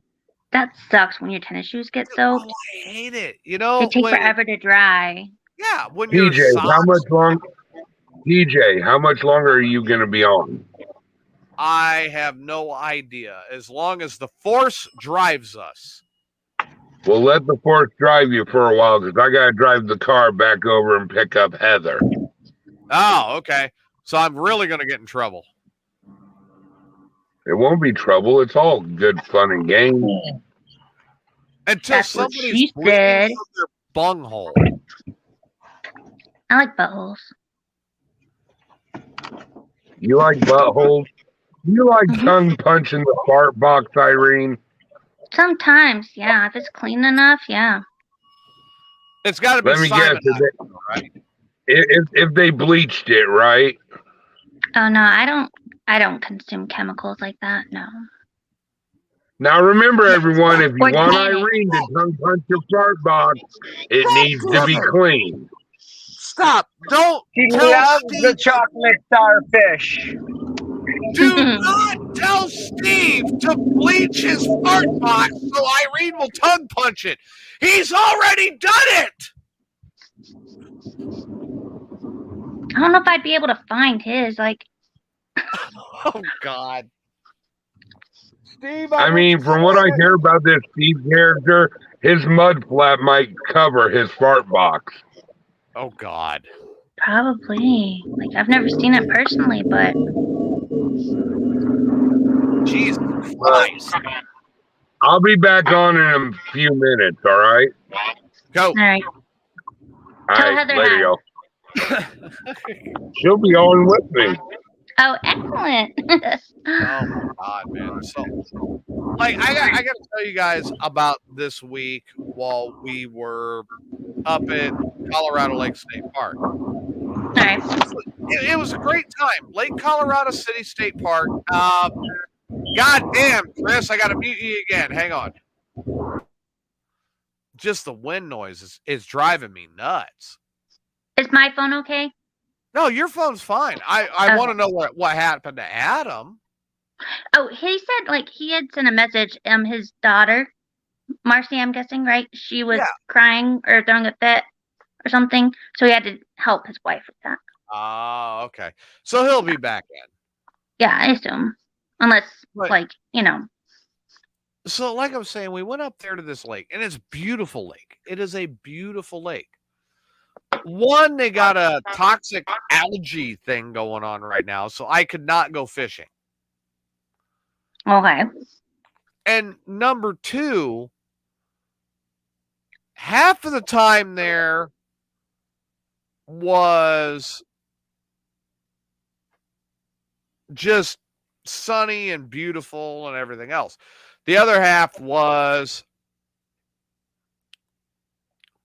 sucks when your tennis shoes get soaked. Oh, I hate it. You know, They take forever to dry. Yeah, when TJ, you're how much longer are you gonna be on? I have no idea. As long as the force drives us. Well, let the force drive you for a while, because I gotta drive the car back over and pick up Heather. Oh, okay. So I'm really gonna get in trouble. It won't be trouble. It's all good fun and games. Until That's what somebody's she bleeding said. from their bunghole. I like buttholes. You like buttholes? You like tongue punching the fart box, Irene? Sometimes, yeah. If it's clean enough, yeah. It's got to be Let me Simon, guess. right? If they bleached it, right? Oh no, I don't consume chemicals like that. No. Now remember, everyone, if you want Organic. Irene to tongue punch your fart box, it needs to be clean. Stop! Don't He tell loves Steve. the chocolate starfish. Do not tell Steve to bleach his fart box so Irene will tongue punch it. He's already done it. I don't know if I'd be able to find his. Like, Oh God. Steve, I mean, from what I hear about this Steve character, his mud flap might cover his fart box. Oh God. probably. Like, I've never seen it personally, but Jesus Christ. I'll be back on in a few minutes, all right? Go. all right. All Tell right, Heather later, hi. y'all. She'll be on with me. Oh, excellent. Oh my God, man. So, like, I got to tell you guys about this week while we were up at Colorado Lake State Park. All right. It was a great time. Lake Colorado City State Park. God damn, Chris, I got to mute you again. Hang on. Just the wind noise is driving me nuts. Is my phone okay? No, your phone's fine. I Okay. want to know what happened to Adam. Oh, he said like he had sent a message. His daughter, Marcy, I'm guessing, right? She was Yeah. crying or throwing a fit or something, so he had to help his wife with that. Oh, okay. So he'll be back in. Yeah, I assume, unless But- like So, like I was saying, we went up there to this lake, and it's a beautiful lake. It is a beautiful lake. One, they got a toxic algae thing going on right now, so I could not go fishing. Okay. And number two, half of the time there was just sunny and beautiful and everything else. The other half was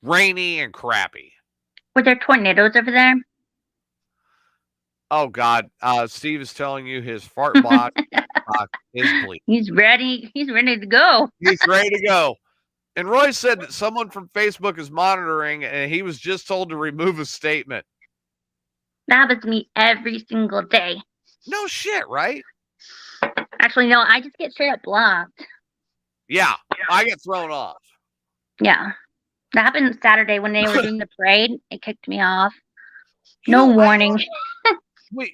rainy and crappy. Were there tornadoes over there? Oh God, Steve is telling you his fart box is bleak. He's ready. He's ready to go. He's ready to go. And Roy said that someone from Facebook is monitoring, and he was just told to remove a statement. That happens to me every single day. No shit, right? Actually, no, I just get straight up blocked. Yeah, I get thrown off. Yeah. That happened Saturday when they were doing the parade. It kicked me off. You No know, warning.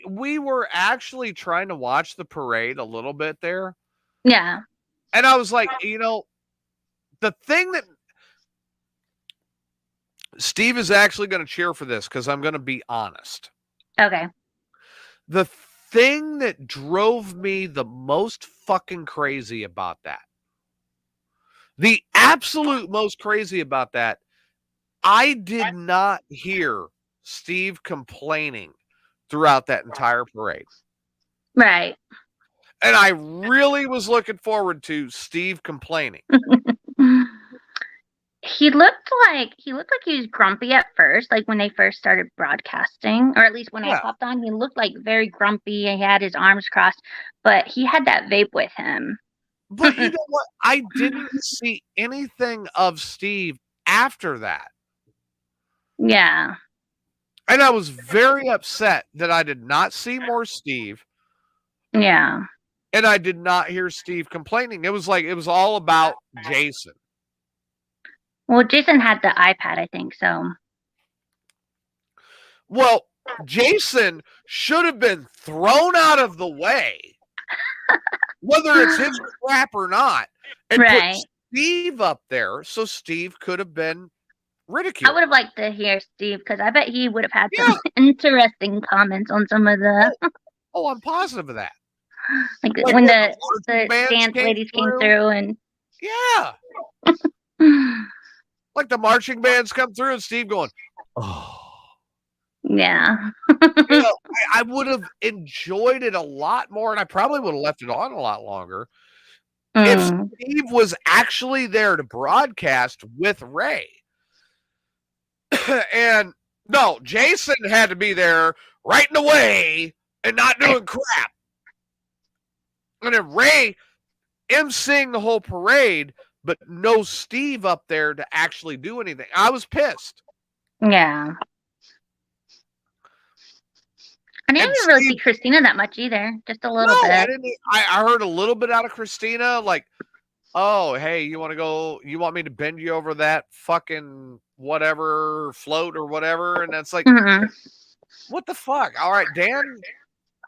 We were actually trying to watch the parade a little bit there, Yeah. and I was like, the thing that Steve is actually going to cheer for this, because I'm going to be honest. Okay. The thing that drove me the most fucking crazy about that, the absolute most crazy about that, I did not hear Steve complaining throughout that entire parade. Right. And I really was looking forward to Steve complaining. He looked like he was grumpy at first, like when they first started broadcasting, or at least when I popped on, he looked like very grumpy. He had his arms crossed, but he had that vape with him. But you know what? I didn't see anything of Steve after that. Yeah. And I was very upset that I did not see more Steve. Yeah. And I did not hear Steve complaining. It was all about Jason. Well, Jason had the iPad, I think, so. Well, Jason should have been thrown out of the way, whether it's his crap or not, and put Steve up there so Steve could have been ridiculed. I would have liked to hear Steve, because I bet he would have had some interesting comments on some of the... Oh, I'm positive of that. Like when the dance ladies came through and... Yeah. Like the marching bands come through and Steve going, oh. Yeah. You know, I would have enjoyed it a lot more, and I probably would have left it on a lot longer if Steve was actually there to broadcast with Ray. And no, Jason had to be there writing away and not doing crap. And then Ray emceeing the whole parade, but no Steve up there to actually do anything. I was pissed. Yeah. I didn't even really see Christina that much either. Just a little bit. I heard a little bit out of Christina, like, oh, hey, you want to go? You want me to bend you over that fucking whatever float or whatever? And that's like, what the fuck? All right, Dan.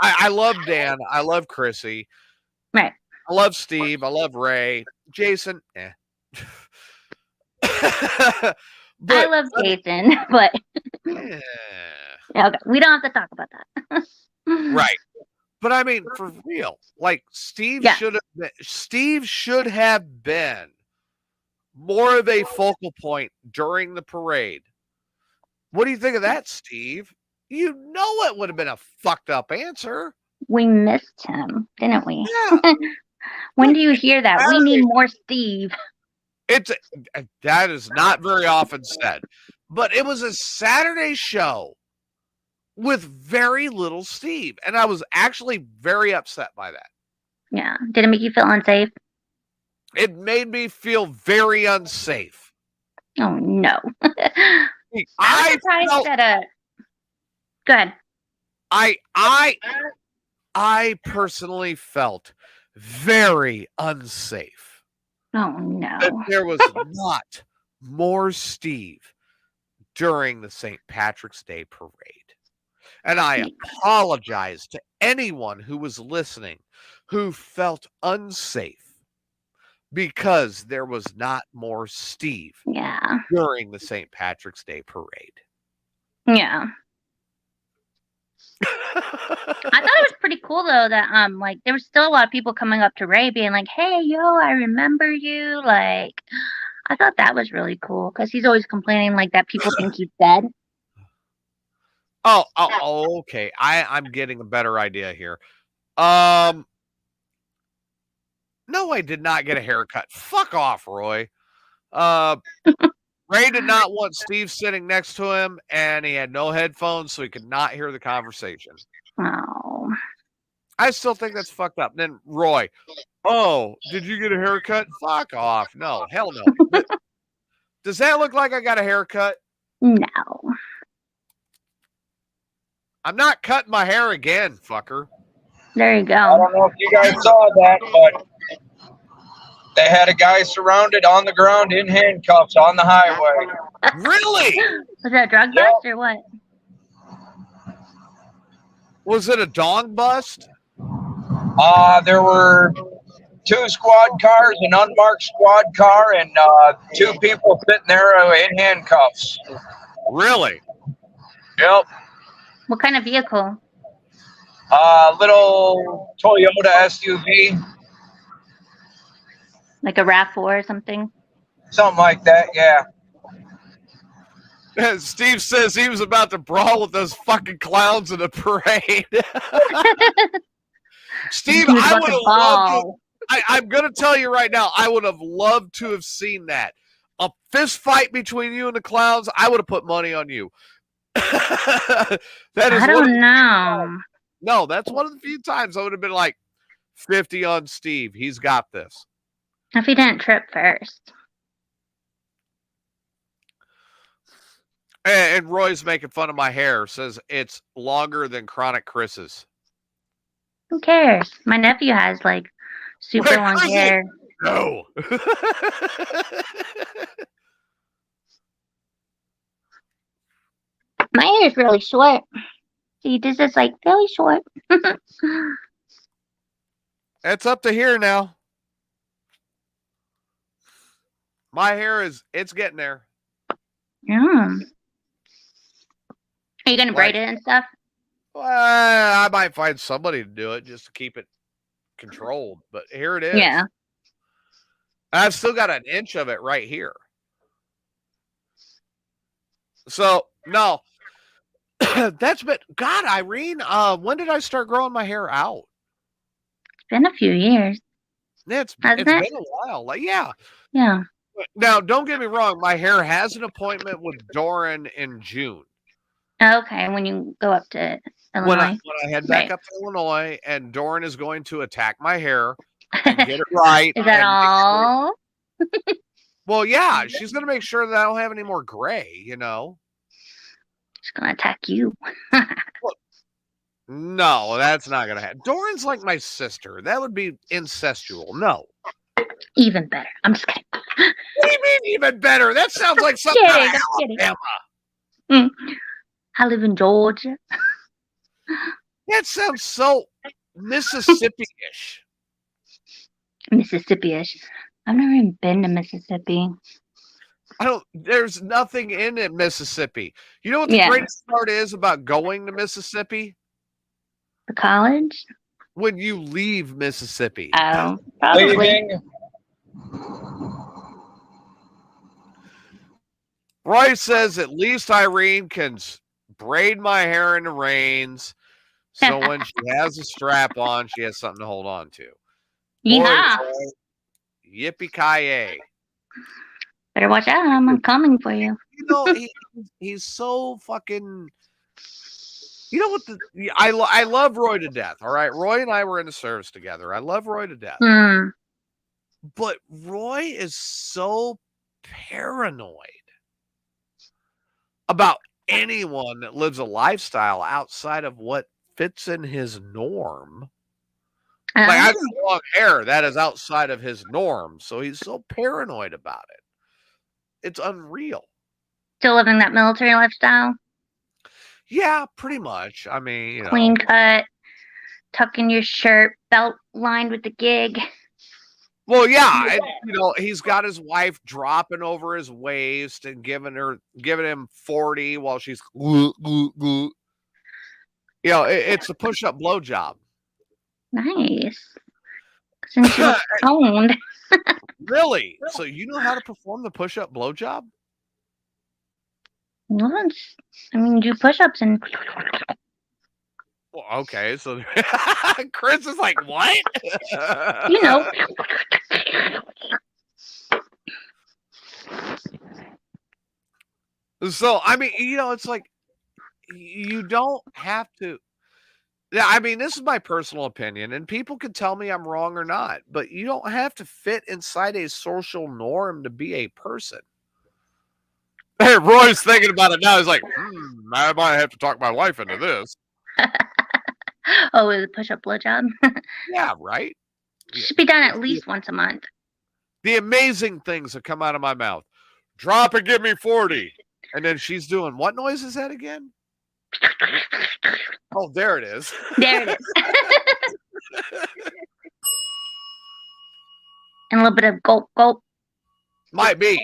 I love Dan. I love Chrissy. Right. I love Steve. I love Ray. Jason, But, I love Jason, but okay, we don't have to talk about that. Right. But I mean, for real, like Steve should have been more of a focal point during the parade. What do you think of that, Steve? You know it would have been a fucked up answer. We missed him, didn't we? Yeah. When do you hear that? We need more Steve. That is not very often said. But it was a Saturday show with very little Steve. And I was actually very upset by that. Yeah. Did it make you feel unsafe? It made me feel very unsafe. Oh, no. I'm surprised that Go ahead. I personally felt very unsafe. Oh, no. That there was not more Steve during the St. Patrick's Day parade. And I apologize to anyone who was listening who felt unsafe because there was not more Steve during the St. Patrick's Day parade. Yeah. I thought it was pretty cool though that like there was still a lot of people coming up to Ray being like, "Hey, yo, I remember you." Like, I thought that was really cool because he's always complaining like that people think he's dead. Oh, okay. I'm getting a better idea here. No, I did not get a haircut. Fuck off, Roy. Ray did not want Steve sitting next to him, and he had no headphones, so he could not hear the conversation. Oh. I still think that's fucked up. Then Roy, oh, did you get a haircut? Fuck off. No, hell no. Does that look like I got a haircut? No. I'm not cutting my hair again, fucker. There you go. I don't know if you guys saw that, but they had a guy surrounded on the ground in handcuffs on the highway. Really? Was that a drug bust or what? Was it a dong bust? There were 2 squad cars, an unmarked squad car, and 2 people sitting there in handcuffs. Really? Yep. What kind of vehicle? Little Toyota SUV. Like a RAV4 or something? Something like that, yeah. Steve says he was about to brawl with those fucking clowns in the parade. Steve, He was I about would to have loved to. ball. I'm going to tell you right now, I would have loved to have seen that. A fist fight between you and the clowns, I would have put money on you. That is I one of don't the know. No, that's one of the few times I would have been like 50 on Steve. He's got this. If he didn't trip first. And Roy's making fun of my hair, says it's longer than Chronic Chris's. Who cares? My nephew has like super Wait, long Chrissy! hair. No. My hair is really short. See, this is like really short. It's up to here now. My hair it's getting there. Yeah. Are you gonna braid it and stuff? Well, I might find somebody to do it just to keep it controlled, but here it is. Yeah. I've still got an inch of it right here. So, no. That's been, God, Irene, when did I start growing my hair out? It's been a few years. It's Hasn't been it? a while. Like, yeah. Yeah. Now, don't get me wrong. My hair has an appointment with Doran in June. Okay, when you go up to Illinois. When I head back up to Illinois, and Doran is going to attack my hair and get it right. Is that all? Well, yeah, she's going to make sure that I don't have any more gray, you know. She's gonna attack you. No, that's not going to happen. Doran's like my sister. That would be incestual. No. Even better. I'm just kidding. What do you mean even better? That sounds like something out of kidding. Alabama. I live in Georgia. That sounds so Mississippi-ish. Mississippi-ish. I've never even been to Mississippi. There's nothing in it, Mississippi. You know what the greatest part is about going to Mississippi? The college? When you leave Mississippi. Oh, probably. Leaving. Roy says at least Irene can braid my hair in the reins, so when she has a strap on, she has something to hold on to. Yeah. Yippee-ki-yay. Better watch out. I'm coming for you. You know, he's so fucking... You know what? I love Roy to death, all right? Roy and I were in the service together. I love Roy to death. But Roy is so paranoid about anyone that lives a lifestyle outside of what fits in his norm. Like, I have long hair. That is outside of his norm. So he's so paranoid about it. It's unreal. Still living that military lifestyle? Yeah, pretty much. I mean, clean cut, tuck in your shirt, belt lined with the gig. Well, yeah, and, he's got his wife dropping over his waist and giving him 40 while she's, it's a push-up blowjob. Nice. Since you're toned. Really? So you know how to perform the push-up blowjob? Once. I mean, do push-ups and... Well, okay, so Chris is like, what? You know. So, I mean, it's like, you don't have to. Yeah, I mean, this is my personal opinion, and people can tell me I'm wrong or not, but you don't have to fit inside a social norm to be a person. Hey, Roy's thinking about it now. He's like, I might have to talk my wife into this. Oh, is a push-up blowjob? Yeah, right? Should be done at least once a month. The amazing things that come out of my mouth. Drop and give me 40. And then she's doing, what noise is that again? Oh, there it is. There it is. And a little bit of gulp, gulp. Might be.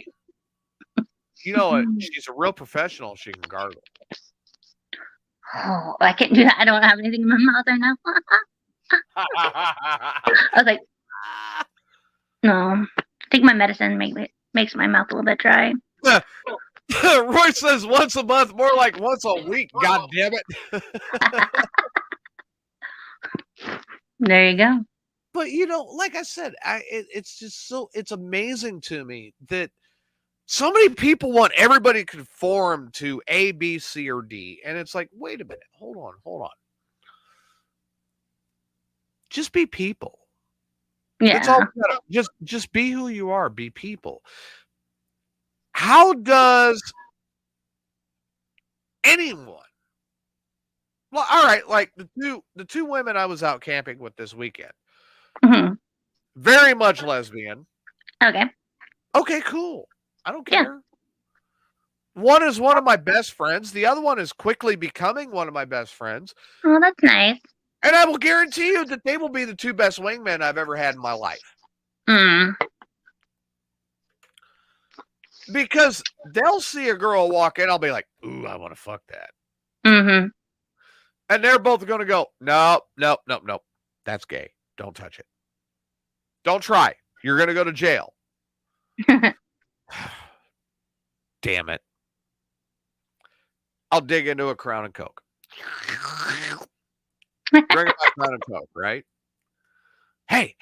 You know what? She's a real professional. She can gargle. Oh, I can't do that. I don't have anything in my mouth right now. I was like, no. I think my medicine makes my mouth a little bit dry. Roy says once a month, more like once a week. God damn it. There you go. But like I said, it's just it's amazing to me that so many people want everybody to conform to A, B, C, or D. And it's like, wait a minute, hold on. Just be people. Yeah. That's all. Just be who you are. Be people. How does anyone? Well, all right. Like the two women I was out camping with this weekend, Mhm. very much lesbian. Okay. Okay, cool. I don't Yeah. care. One is one of my best friends. The other one is quickly becoming one of my best friends. Oh, that's nice. And I will guarantee you that they will be the two best wingmen I've ever had in my life. Mm. Because they'll see a girl walk in, I'll be like, ooh, I want to fuck that. Mm-hmm. And they're both going to go, nope. That's gay. Don't touch it. Don't try. You're going to go to jail. Damn it. I'll dig into a Crown and Coke. Bring it back Crown and Coke, right? Hey,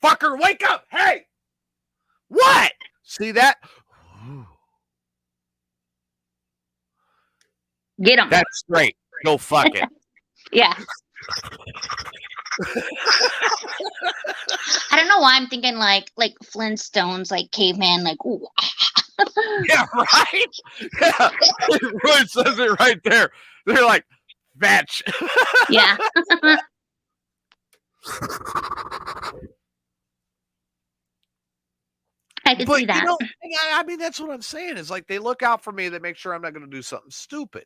fucker, wake up. Hey. What? See that? Get him. That's straight. Go fuck it. Yeah. I don't know why I'm thinking like Flintstones, like caveman, like ooh. Yeah, right? Yeah. Roy says it right there. They're like, fetch. Yeah. I can see that. I mean, that's what I'm saying. Is like they look out for me. They make sure I'm not going to do something stupid.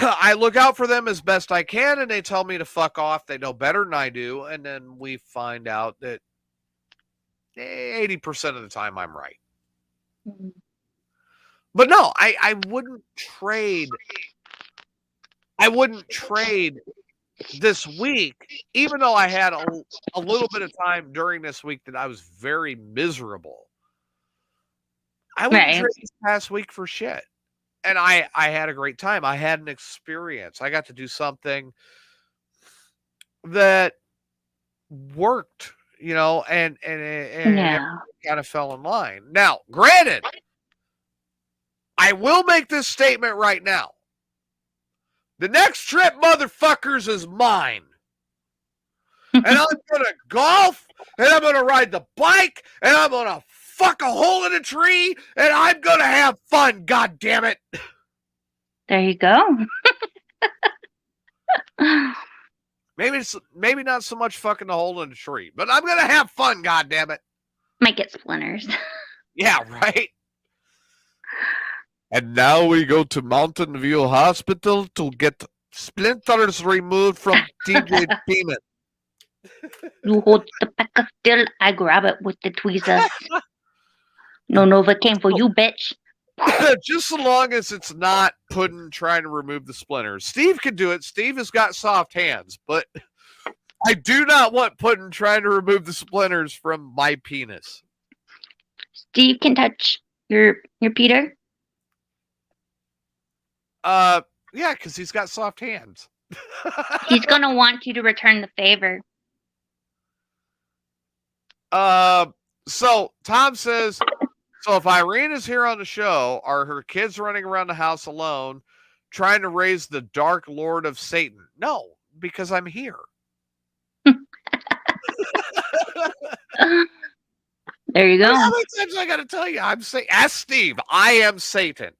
I look out for them as best I can, and they tell me to fuck off. They know better than I do, and then we find out that 80% of the time I'm right. Mm-hmm. But no, I wouldn't trade. I wouldn't trade this week, even though I had a little bit of time during this week that I was very miserable. I wouldn't trade this past week for shit. And I had a great time. I had an experience. I got to do something that worked, and kind of fell in line. Now, granted, I will make this statement right now. The next trip, motherfuckers, is mine. And I'm going to golf, and I'm going to ride the bike, and I'm going to fuck a hole in a tree, and I'm going to have fun, God damn it. There you go. Maybe not so much fucking the hole in a tree, but I'm going to have fun, God damn it. Might get splinters. Yeah, right? And now we go to Mountain View Hospital to get splinters removed from TJ's penis. You hold the pack still, I grab it with the tweezers. No Novocaine for you, bitch. Just so long as it's not Puddin trying to remove the splinters. Steve can do it. Steve has got soft hands, but I do not want Puddin trying to remove the splinters from my penis. Steve can touch your Peter? Yeah, because he's got soft hands. He's gonna want you to return the favor. So Tom says, so if Irene is here on the show, are her kids running around the house alone trying to raise the Dark Lord of Satan? No, because I'm here. There you go. How many times I gotta tell you? Ask Steve. I am Satan.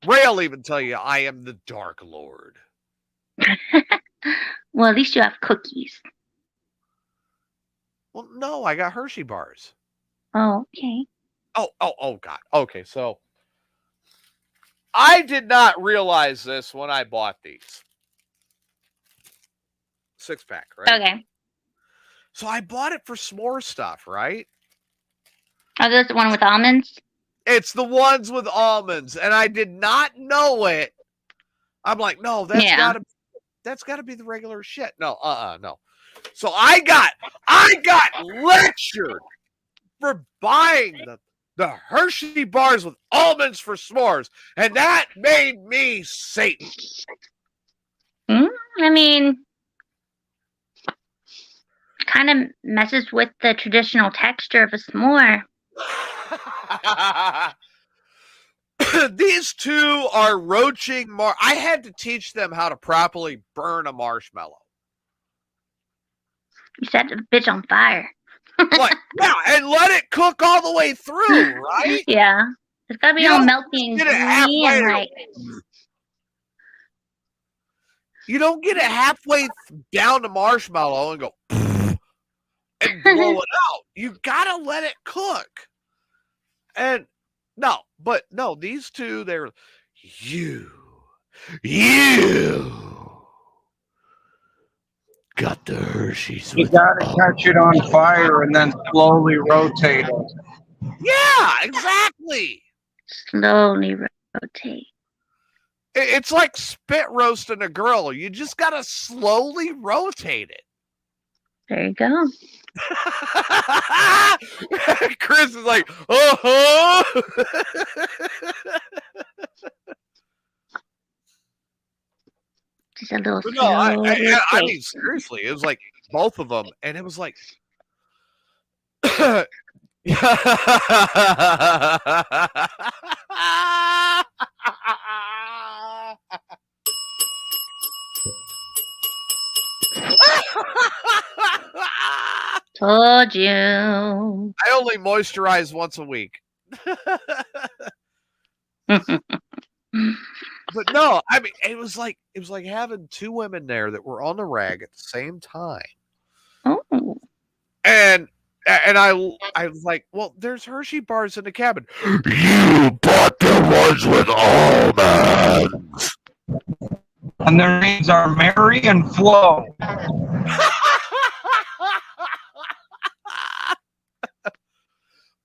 Ray'll even tell you I am the Dark Lord. Well, at least you have cookies. Well, no, I got Hershey bars. Oh, okay. Oh, God. Okay, so I did not realize this when I bought these. 6-pack, right? Okay. So I bought it for s'more stuff, right? Oh, that's the one with almonds? It's the ones with almonds, and I did not know it. I'm like, no, that's gotta be the regular shit. No, no. So I got lectured for buying the Hershey bars with almonds for s'mores, and that made me Satan. I mean, kind of messes with the traditional texture of a s'more. These two are roaching I had to teach them how to properly burn a marshmallow. You set the bitch on fire. Like, yeah, and let it cook all the way through, right? Yeah. It's gotta be You all don't melty and get it gooey and halfway. like. You don't get it halfway down the marshmallow and go and blow it out. You gotta let it cook. And no, these two, they're you got the Hershey's. You gotta catch it on fire and then slowly rotate it. Yeah, exactly. Slowly rotate. It's like spit roasting a grill. You just gotta slowly rotate it. There you go. Chris is like, oh. Just a little No, I rotate. mean, seriously, it was like both of them, and it was like, Told you. I only moisturize once a week. But no, I mean, it was like having two women there that were on the rag at the same time. Oh. And I was like, well, there's Hershey bars in the cabin. You bought the ones with almonds. And their names are Mary and Flo.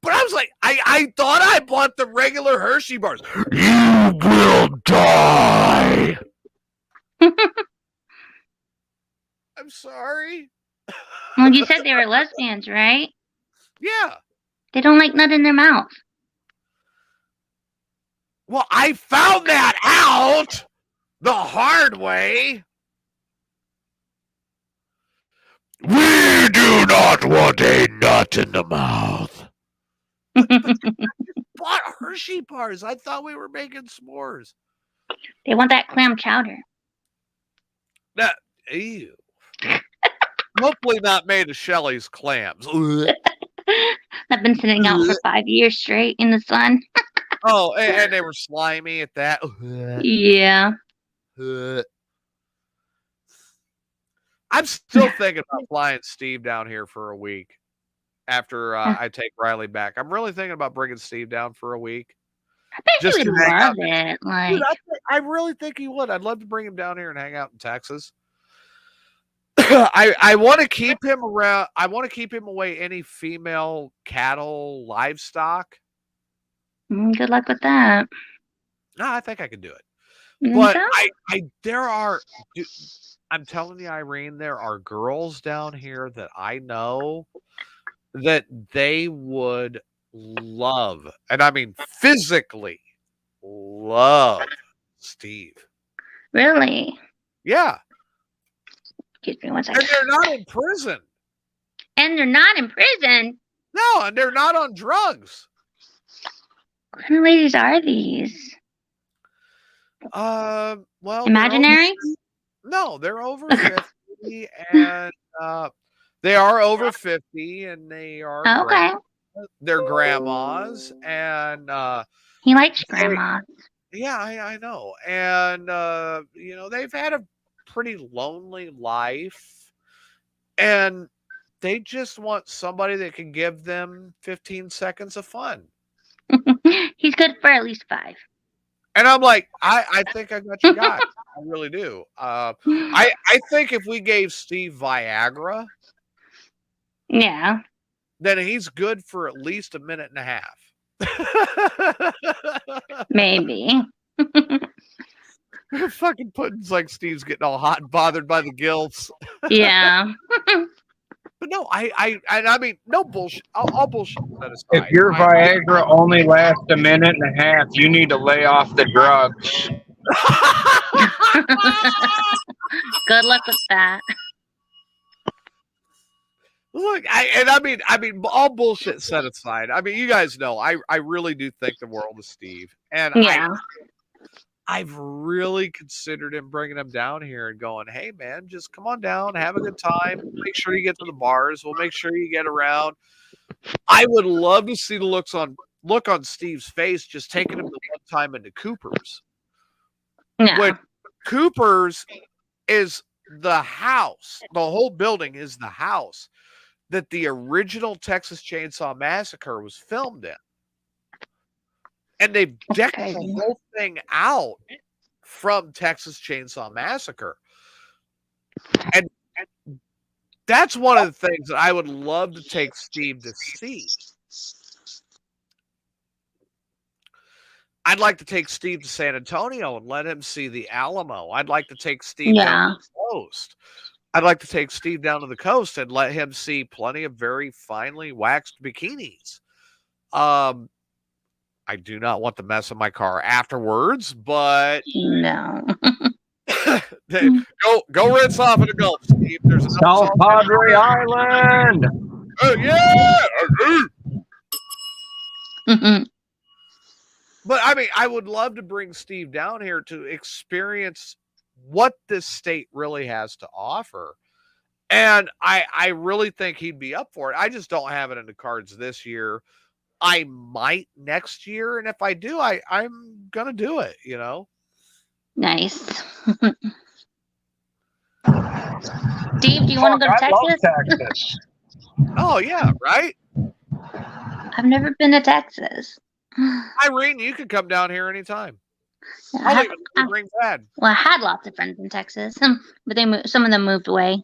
But I was like, I thought I bought the regular Hershey bars. You will die. I'm sorry. Well, you said they were lesbians, right? Yeah. They don't like nut in their mouth. Well, I found that out the hard way. We do not want a nut in the mouth. Bought Hershey bars. I thought we were making s'mores. They want that clam chowder. That, ew. Hopefully not made of Shelley's clams. I've been sitting out for 5 years straight in the sun. Oh, and they were slimy at that. Yeah. I'm still thinking about flying Steve down here for a week after I take Riley back. I'm really thinking about bringing Steve down for a week. I bet Just he would to hang love out. it. Like, Dude, I really think he would. I'd love to bring him down here and hang out in Texas. I want to keep him around. I want to keep him away any female cattle livestock. good luck with that. No, I think I can do it. You But think so? I'm telling you, Irene, there are girls down here that I know that they would love, and I mean physically love Steve. Really? Yeah. Excuse me one And second. they're not in prison. And they're not in prison. No, and they're not on drugs. What kind of ladies are these? Well, Imaginary? they're over 50, and they are over 50, and they are Okay. they're grandmas, and He likes grandma. yeah, I know, and they've had a pretty lonely life, and they just want somebody that can give them 15 seconds of fun. He's good for at least 5. And I'm like, I think I got your guy. I really do. I think if we gave Steve Viagra, Yeah. then he's good for at least a minute and a half. Maybe. Fucking Puddin's like Steve's getting all hot and bothered by the gills. Yeah. But But no, I mean, no bullshit. I'll bullshit that aside. If your Viagra only lasts a minute and a half, you need to lay off the drugs. Good luck with that. Look, I mean, all bullshit set aside. I mean, you guys know, I really do think the world of Steve, and Yeah. I've really considered him bringing him down here and going, hey man, just come on down, have a good time. Make sure you get to the bars. We'll make sure you get around. I would love to see the look on Steve's face just taking him the one time into Cooper's. Yeah. When Cooper's is the house, the whole building is the house that the original Texas Chainsaw Massacre was filmed in. And they've decked the whole thing out from Texas Chainsaw Massacre. And that's one of the things that I would love to take Steve to see. I'd like to take Steve to San Antonio and let him see the Alamo. I'd like to take Steve down to the coast. I'd like to take Steve down to the coast and let him see plenty of very finely waxed bikinis. I do not want to mess with my car afterwards, but no. go rinse off in the Gulf, Steve. There's a South Padre Island. Oh yeah. But I mean, I would love to bring Steve down here to experience what this state really has to offer. And I really think he'd be up for it. I just don't have it in the cards this year. I might next year, and if I do, I'm gonna do it, you know. Nice. Steve, do you want to go to Texas? Texas. Oh yeah, right. I've never been to Texas. Irene, you can come down here anytime. Yeah, I'll even bring Brad. Well, I had lots of friends in Texas, but some of them moved away.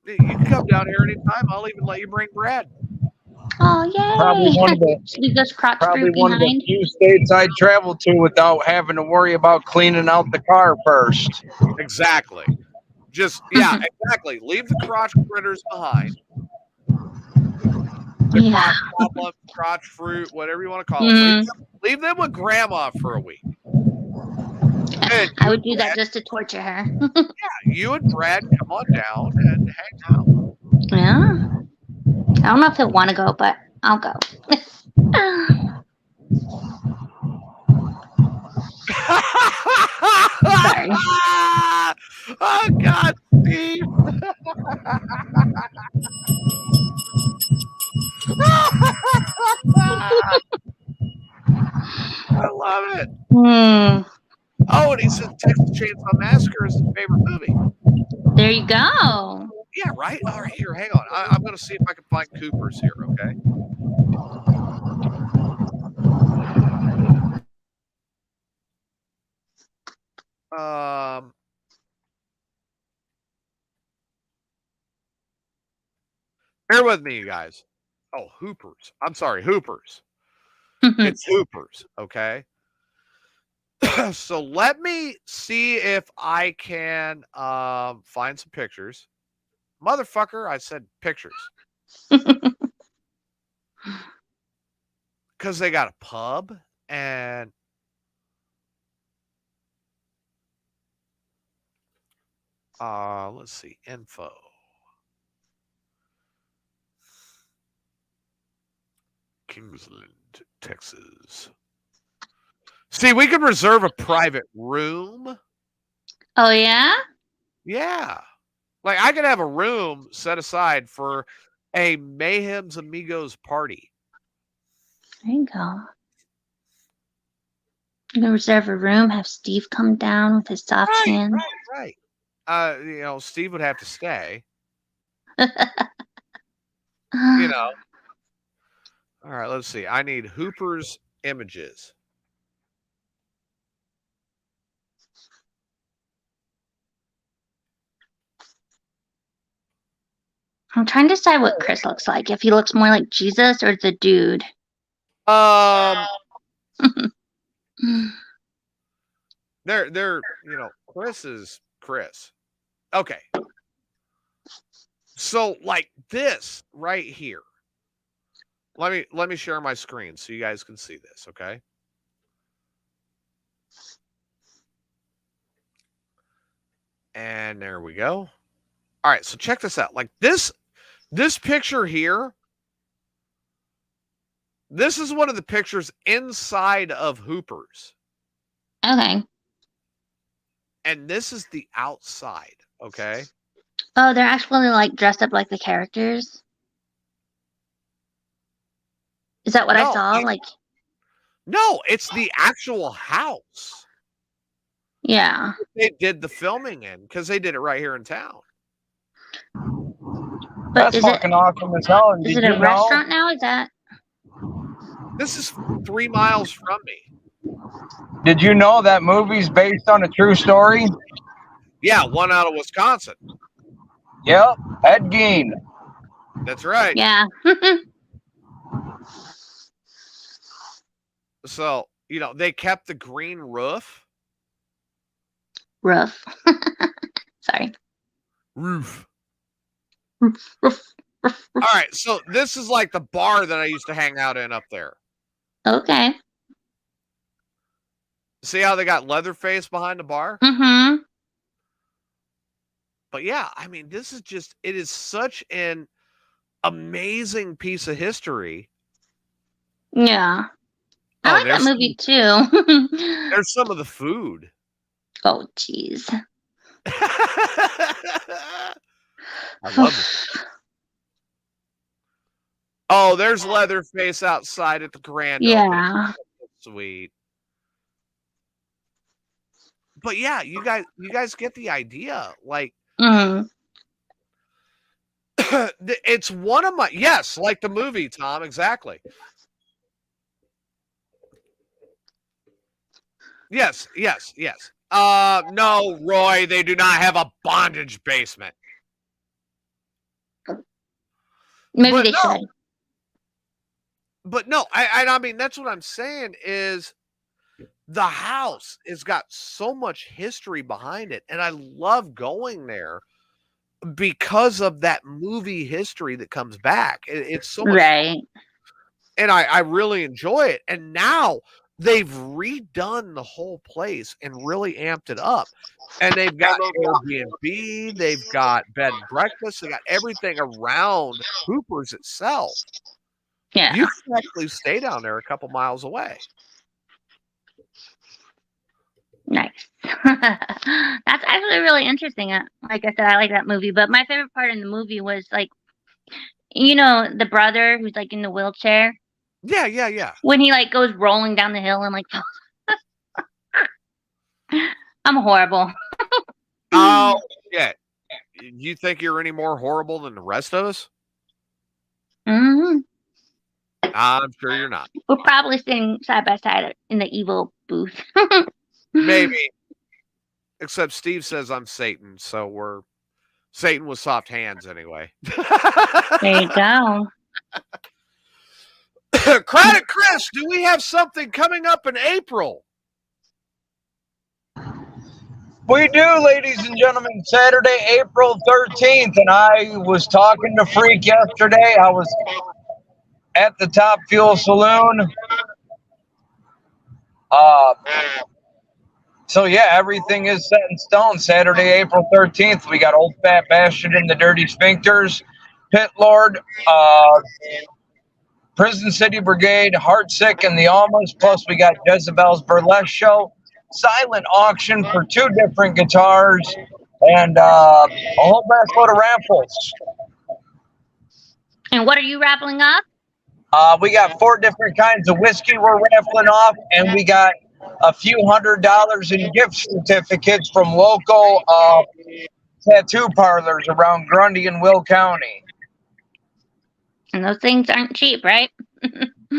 You can come down here anytime. I'll even let you bring Brad. Oh, yay! Probably one of the Leave this crotch fruit one of the behind. few states I'd travel to without having to worry about cleaning out the car first. Exactly. Just exactly. Leave the crotch critters behind. The crotch fruit, whatever you want to call it. Leave them with grandma for a week. I would do that just to torture her. Yeah, you and Brad come on down and hang out. Yeah. I don't know if he'll want to go, but I'll go. Sorry. Oh God, Steve. I love it. Oh, and he said Texas Chainsaw Massacre is his favorite movie. There you go. Yeah, right? All right, here, hang on. I'm going to see if I can find Cooper's here, okay? Bear with me, you guys. Oh, Hoopers. I'm sorry, Hoopers. It's Hoopers, okay? So let me see if I can find some pictures. Motherfucker, I said pictures. Because they got a pub and let's see, info. Kingsland, Texas. See, we could reserve a private room. Oh, yeah? Yeah. Like, I could have a room set aside for a Mayhem's Amigos party. There you go. You can reserve a room, have Steve come down with his soft hand. Right. Steve would have to stay. All right, let's see. I need Hooper's images. I'm trying to decide what Chris looks like. If he looks more like Jesus or the dude. They're Chris is Chris. Okay. So like this right here. Let me share my screen so you guys can see this, okay? And there we go. All right, so check this out. Like this picture here, this is one of the pictures inside of Hoopers. Okay. And this is the outside, okay? Oh, they're actually like dressed up like the characters. Is that what I saw? Like, no, it's the actual house. Yeah. They did the filming in because they did it right here in town. But That's fucking awesome as hell. Is it a restaurant now? Is that? This is 3 miles from me. Did you know that movie's based on a true story? Yeah, one out of Wisconsin. Yep, Ed Gein. That's right. Yeah. So, they kept the green roof. Roof. Sorry. Roof. Roof. All right, so this is like the bar that I used to hang out in up there. Okay. See how they got Leatherface behind the bar? Mm-hmm. But yeah, I mean, it is such an amazing piece of history. Yeah. I like that movie too. There's some of the food. Oh, jeez. I love it. Oh, there's Leatherface outside at the grand opening. Sweet. But yeah, you guys get the idea. Like, it's one of my, yes, like the movie, Tom, exactly. Yes. No, Roy, they do not have a bondage basement. Maybe they should. But no, I mean, that's what I'm saying is the house has got so much history behind it. And I love going there because of that movie history that comes back. It's so much right. fun. And I really enjoy it. And now they've redone the whole place and really amped it up. And they've got Airbnb, they've got bed and breakfast, they got everything around Hoopers itself. Yeah. You can actually stay down there a couple miles away. Nice. That's actually really interesting. Like I said, I like that movie. But my favorite part in the movie was like, the brother who's like in the wheelchair. Yeah. When he like goes rolling down the hill and like, I'm horrible. Oh, yeah. You think you're any more horrible than the rest of us? Mm-hmm. I'm sure you're not. We're probably sitting side by side in the evil booth. Maybe. Except Steve says I'm Satan, so we're Satan with soft hands anyway. There you go. Credit Chris, do we have something coming up in April? We do, ladies and gentlemen. Saturday, April 13th, and I was talking to Freak yesterday. I was at the Top Fuel Saloon. So yeah, everything is set in stone. Saturday, April 13th. We got Old Fat Bastard and the Dirty Sphincters, Pit Lord, Prison City Brigade, Heartsick and the Almas. Plus we got Jezebel's Burlesque Show, silent auction for 2 different guitars, and a whole batch load of raffles. And what are you raffling up? We got 4 different kinds of whiskey we're raffling off, and we got a few $100 in gift certificates from local tattoo parlors around Grundy and Will County. And those things aren't cheap, right?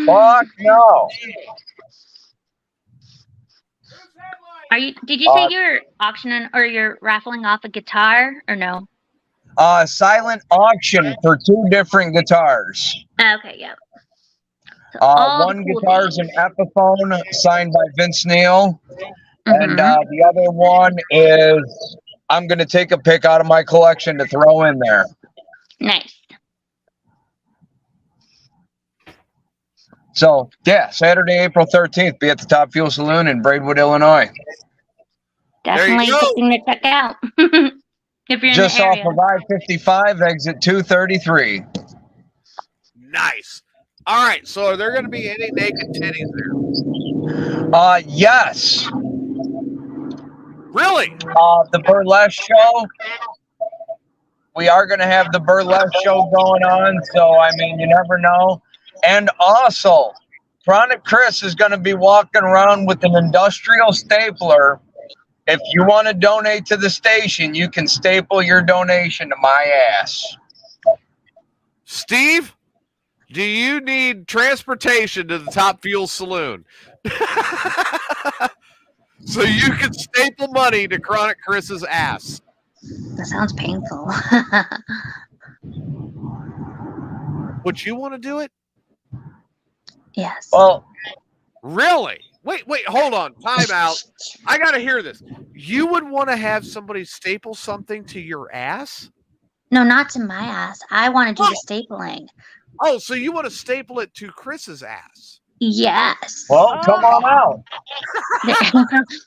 Fuck no. Did you say you're auctioning or you're raffling off a guitar or no? Silent auction for 2 different guitars. Okay, yeah. So one guitar is an Epiphone signed by Vince Neil, and the other one is I'm going to take a pick out of my collection to throw in there. Nice. So, yeah, Saturday, April 13th, be at the Top Fuel Saloon in Braidwood, Illinois. Definitely go. something to check out. If you're Just in the off area. of I-55, exit 233. Nice. All right. So are there going to be any naked titties there? Yes. Really? The burlesque show. We are going to have the burlesque show going on, so I mean, you never know. And also, Chronic Chris is going to be walking around with an industrial stapler. If you want to donate to the station, you can staple your donation to my ass. Steve, do you need transportation to the Top Fuel Saloon? So you can staple money to Chronic Chris's ass. That sounds painful. Would you want to do it? Yes. Well, Really? Wait, hold on. Time out. I got to hear this. You would want to have somebody staple something to your ass? No, not to my ass. I want to do the stapling. Oh, so you want to staple it to Chris's ass? Yes. well, come on out.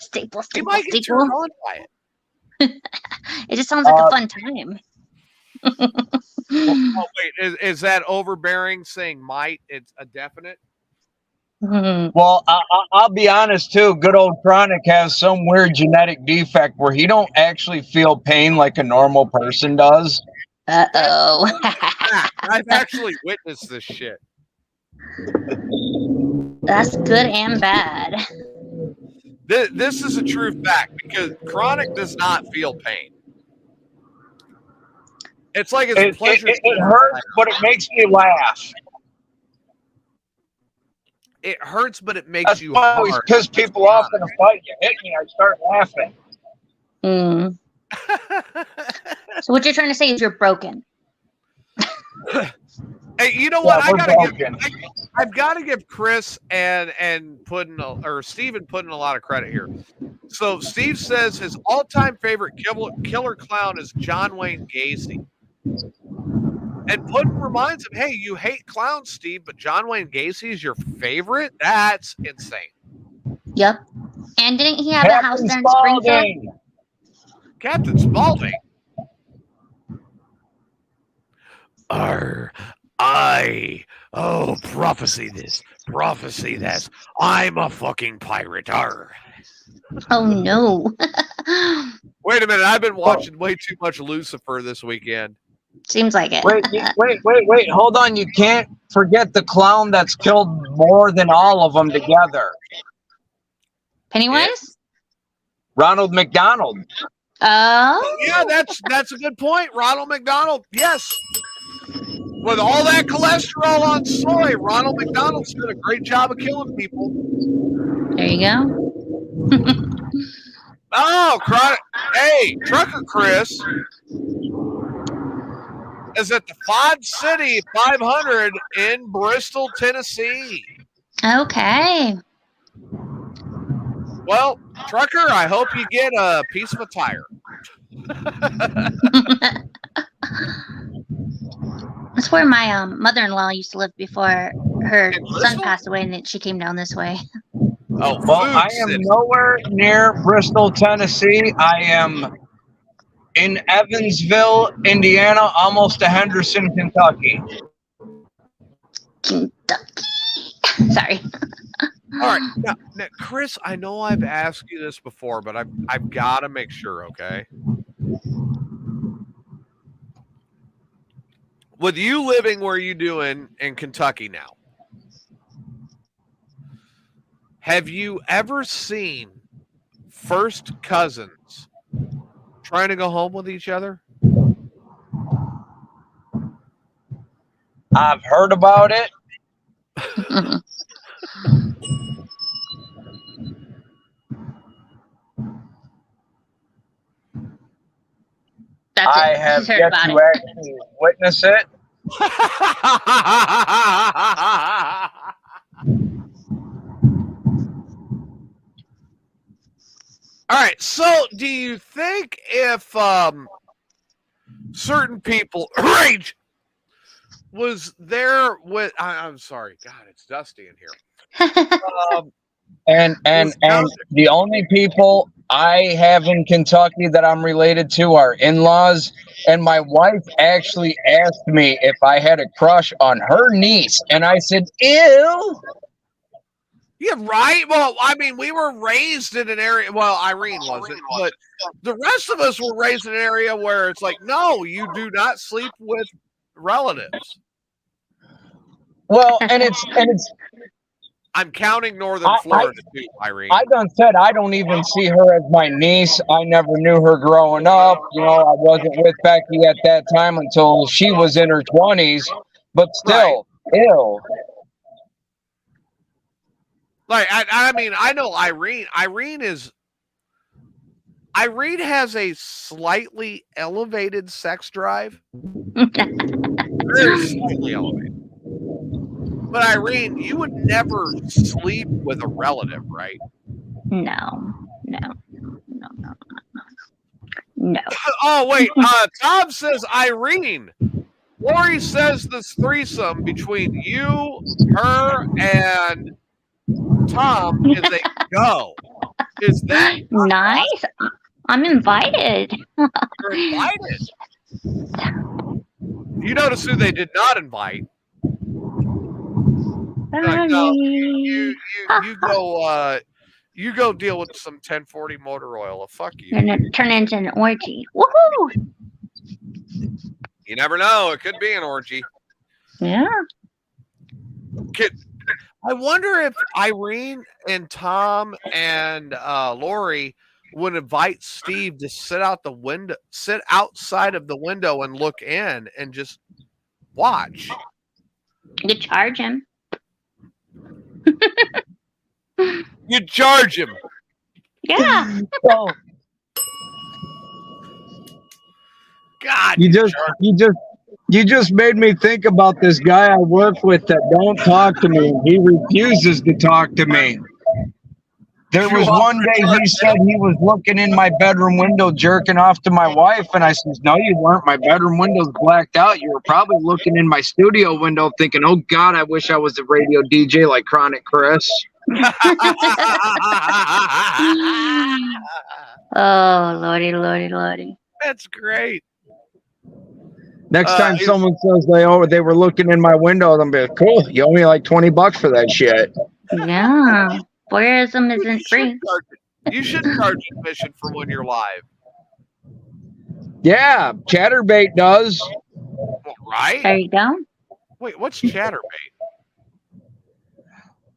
Staple, You staple, might get staple. turned on by it. It just sounds like a fun time. Oh, wait. Is that overbearing saying might? It's a definite? Well, I'll be honest too. Good old Chronic has some weird genetic defect where he don't actually feel pain like a normal person does. Uh-oh. I've actually witnessed this shit. That's good and bad. This is a true fact because Chronic does not feel pain. It's like it's a pleasure. It hurts, but it makes me laugh. It hurts, but it makes That's you why I hard. always piss people off in a fight. You hit me, I start laughing. So what you're trying to say is you're broken. Hey, you know what? Yeah, I've got to give Chris and Steven putting a lot of credit here. So Steve says his all-time favorite killer clown is John Wayne Gacy. And Puddin reminds him, hey, you hate clowns, Steve, but John Wayne Gacy is your favorite? That's insane. Yep. And didn't he have a house there in Springfield? Captain Spaulding. Prophecy this, prophecy that. I'm a fucking pirate. Oh, no. Wait a minute. I've been watching way too much Lucifer this weekend. Seems like it. Wait. Hold on. You can't forget the clown that's killed more than all of them together. Pennywise? Ronald McDonald. Oh. Yeah, that's a good point. Ronald McDonald. Yes. With all that cholesterol on soy, Ronald McDonald's did a great job of killing people. There you go. Oh, hey, Trucker Chris is at the Fod City 500 in Bristol, Tennessee. Okay. Well, Trucker, I hope you get a piece of a tire. That's where my mother-in-law used to live before her son passed away, and then she came down this way. Oh, well, I am nowhere near Bristol, Tennessee. I am in Evansville, Indiana, almost to Henderson, Kentucky. Kentucky. Sorry. All right, now, Chris, I know I've asked you this before, but I've got to make sure, okay? With you living where you do in Kentucky now, have you ever seen first cousins trying to go home with each other? I've heard about it. I have yet to actually witness it. All right, so do you think if certain people rage was there with. I'm sorry, God, it's dusty in here. And the only people I have in Kentucky that I'm related to are in-laws. And my wife actually asked me if I had a crush on her niece, and I said, "Ew." Yeah, right. Well, I mean, we were raised in an area. Well, Irene wasn't, but the rest of us were raised in an area where it's like, no, you do not sleep with relatives. Well, and it's I'm counting Northern Florida too, Irene. I done said I don't even see her as my niece. I never knew her growing up. You know, I wasn't with Becky at that time until she was in her 20s. But still, ew. Like, I mean, I know Irene. Irene has a slightly elevated sex drive. Very slightly elevated. But Irene, you would never sleep with a relative, right? No. Oh, wait. Tom says Irene. Lori says this threesome between you, her, and Tom is a go. Is that nice? I'm invited. You're invited. You notice who they did not invite. Like, no, you go deal with some 1040 motor oil. Fuck you. And turn into an orgy. Woohoo! You never know. It could be an orgy. Yeah. I wonder if Irene and Tom and Lori would invite Steve to sit outside of the window and look in and just watch. You could charge him. You charge him. Yeah. So, God, you just made me think about this guy I work with that don't talk to me. He refuses to talk to me. There was one day he said he was looking in my bedroom window jerking off to my wife, and I says, "No, you weren't. My bedroom window's blacked out. You were probably looking in my studio window thinking, oh God, I wish I was a radio DJ like Chronic Chris." Oh, lordy. That's great. Next time someone says they were looking in my window, I'm be like, cool. You owe me like $20 for that shit. Yeah. Voyeurism isn't free. You should charge admission for when you're live. Yeah, Chatterbait does. Well, right? There you go. Wait, what's Chatterbait?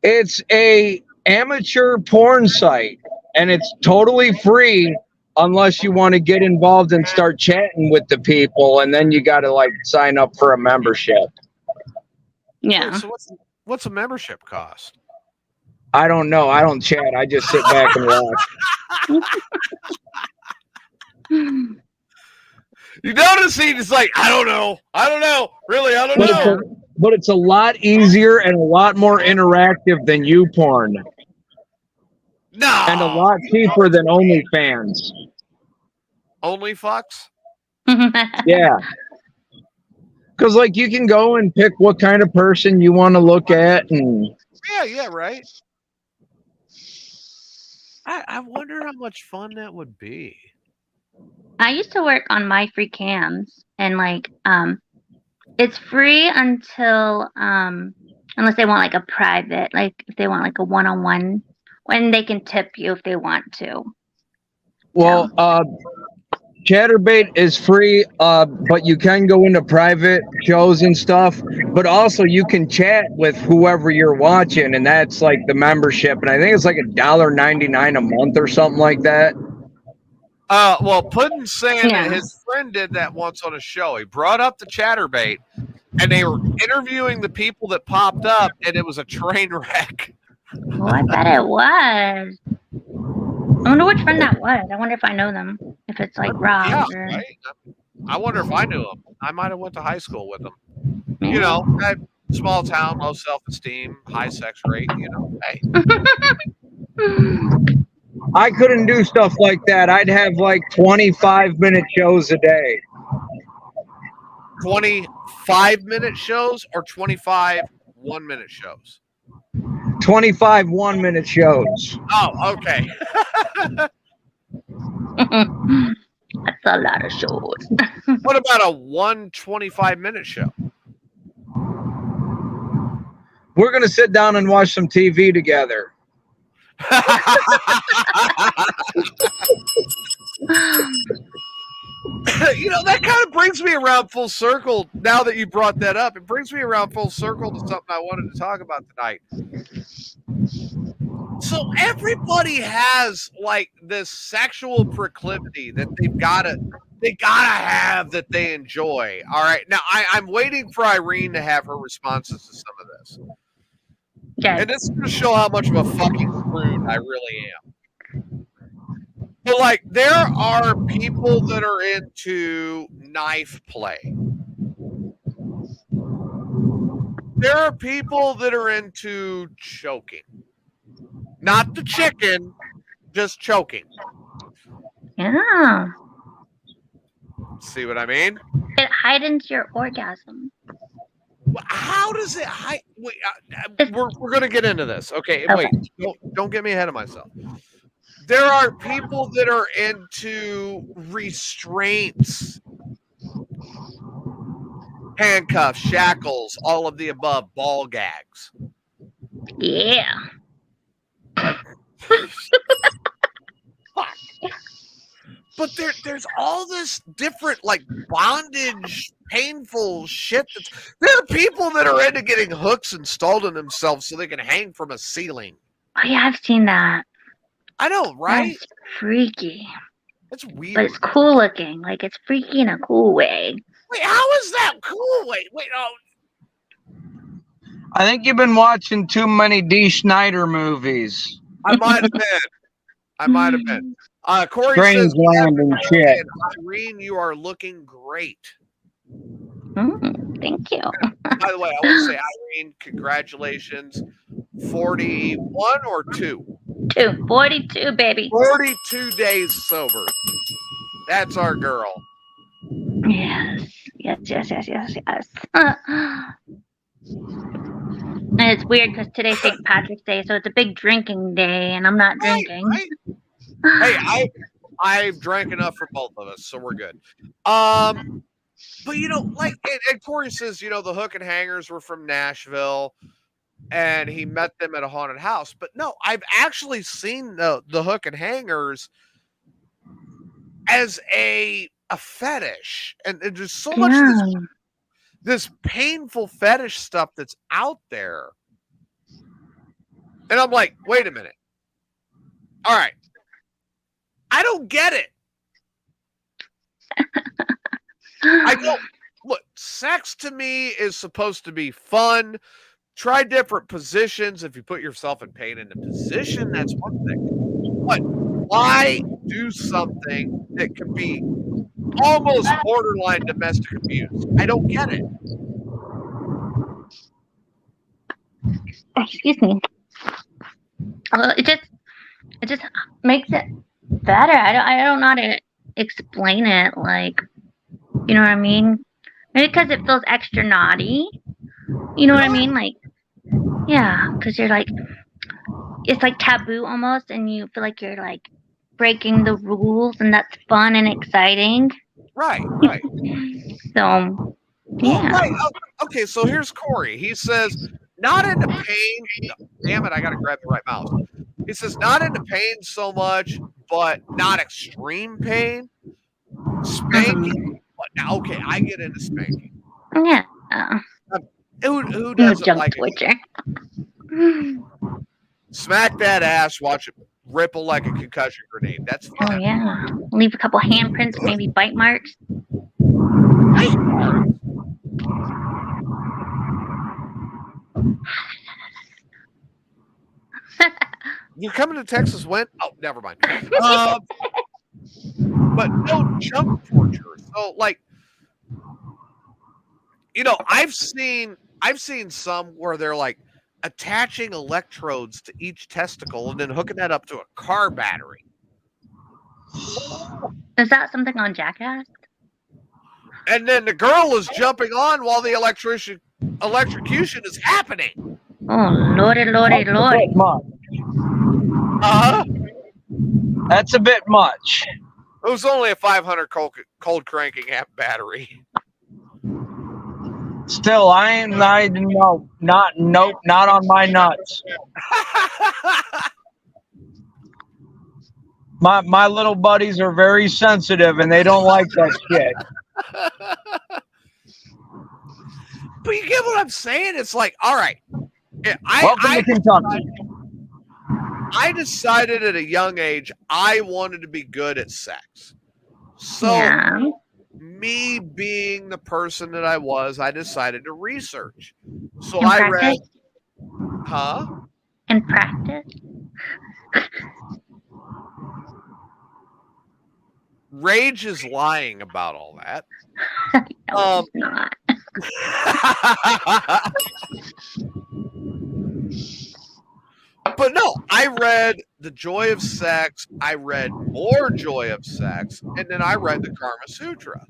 It's a amateur porn site, and it's totally free unless you want to get involved and start chatting with the people, and then you got to like sign up for a membership. Yeah. Wait, so what's a membership cost? I don't know. I don't chat. I just sit back and watch. You notice he's like, I don't know. Really, I don't know. But it's a lot easier and a lot more interactive than YouPorn. No. And a lot cheaper than OnlyFans. OnlyFucks? Yeah. Because, like, you can go and pick what kind of person you want to look at. And Yeah, right. I wonder how much fun that would be. I used to work on My Free Cams, and like it's free until unless they want like a private, like if they want like a one-on-one, when they can tip you if they want to. well, Chatterbait is free, but you can go into private shows and stuff. But also, you can chat with whoever you're watching, and that's like the membership. And I think it's like $1.99 a month or something like that. Well, Puddin's saying Yeah. that his friend did that once on a show. He brought up the Chatterbait, and they were interviewing the people that popped up, and it was a train wreck. Oh, I bet it was. I wonder which friend that was. I wonder if I know them. If it's like Rob Yeah, or right? I wonder if I knew him. I might have went to high school with him. Yeah. You know, small town, low self-esteem, high sex rate. You know, hey. I couldn't do stuff like that. I'd have like 25-minute shows a day. 25-minute shows or 25 1-minute shows? 25 1-minute shows. Oh, okay. That's a lot of shows. What about a 1 25-minute show? We're going to sit down and watch some TV together. You know, that kind of brings me around full circle. Now that you brought that up, it brings me around full circle to something I wanted to talk about tonight. So everybody has like this sexual proclivity that they gotta have, that they enjoy. All right. Now I'm waiting for Irene to have her responses to some of this. Okay. And this is gonna show how much of a fucking prude I really am. But like, there are people that are into knife play. There are people that are into choking. Not the chicken, just choking. Yeah. See what I mean? It heightens your orgasm. How does it? Wait, we're gonna get into this. Okay, Okay. wait. Don't get me ahead of myself. There are people that are into restraints, handcuffs, shackles, all of the above, ball gags. Yeah. But there's all this different like bondage, painful shit. There are people that are into getting hooks installed in themselves so they can hang from a ceiling. Oh yeah, I've seen that. I know, right? That's freaky. It's weird. But it's cool looking. Like it's freaky in a cool way. Wait, how is that cool? Wait, oh. I think you've been watching too many D. Schneider movies. I might have been. Corey Strange says, Land and shit. Irene, you are looking great. Thank you. By the way, I want to say, Irene, congratulations. 41 or 2? 42, baby. 42 days sober. That's our girl. Yes. And it's weird because today's St. Patrick's Day, so it's a big drinking day, and I'm not drinking. Right. Hey, I've drank enough for both of us, so we're good. But you know, like, and Corey says, you know, the hook and hangers were from Nashville, and he met them at a haunted house. But no, I've actually seen the hook and hangers as a fetish, and there's so much of this painful fetish stuff that's out there. And I'm like, wait a minute. All right. I don't get it. I don't. Look, sex to me is supposed to be fun. Try different positions. If you put yourself in pain in a position, that's one thing. But why do something that can be almost borderline domestic abuse? I don't get it. Excuse me. It just makes it better. I don't know how to explain it. Like, you know what I mean? Maybe because it feels extra naughty. You know what I mean? Like, yeah, because you're like, it's like taboo almost, and you feel like you're like breaking the rules, and that's fun and exciting. Right. So, yeah. Right. Okay, so here's Corey. He says, not into pain. Damn it, I got to grab the right mouse. He says, not into pain so much, but not extreme pain. Spanking. Now, okay, I get into spanking. Yeah. Who doesn't jump like twitcher. it? Smack that ass, watch it ripple like a concussion grenade. That's fun. Oh, yeah. Leave a couple handprints, maybe bite marks. Bite marks? You're coming to Texas when? Oh, never mind. But no jump torture. So, like, you know, I've seen some where they're like attaching electrodes to each testicle and then hooking that up to a car battery. Is that something on Jackass? And then the girl is jumping on while the electrocution is happening. Oh, lordy, lordy, That's a lordy. bit much. That's a bit much. It was only a 500 cold cranking amp battery. Still, no, not on my nuts. My little buddies are very sensitive and they don't like that shit. But you get what I'm saying? It's like, all right. Welcome to Kentucky. I decided at a young age I wanted to be good at sex. So Yeah. me being the person that I was, I decided to research. So In I read, practice? In practice? Rage is lying about all that. No, it's not. But no, I read The Joy of Sex, I read More Joy of Sex, and then I read the Karma Sutra.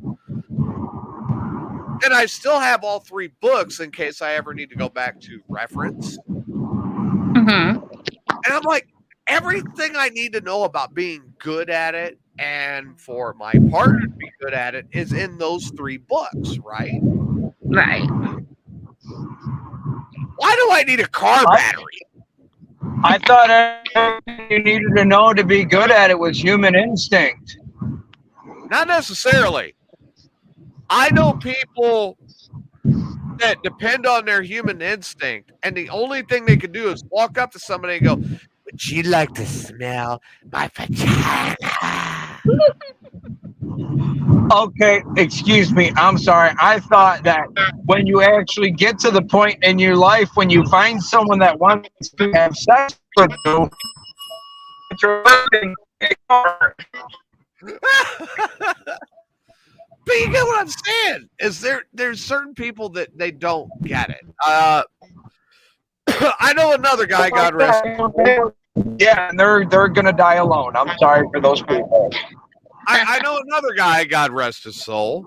And I still have all 3 books in case I ever need to go back to reference. Mm-hmm. And I'm like, everything I need to know about being good at it and for my partner to be good at it is in those 3 books, right? Right. Why do I need a car battery? I thought everything you needed to know to be good at it was human instinct. Not necessarily. I know people that depend on their human instinct, and the only thing they can do is walk up to somebody and go, "Would you like to smell my vagina?" Okay, excuse me. I'm sorry. I thought that when you actually get to the point in your life when you find someone that wants to have sex with you, But you get what I'm saying? Is there's certain people that they don't get it. I know another guy got arrested. Yeah, and they're gonna die alone. I'm sorry for those people. I know another guy, God rest his soul,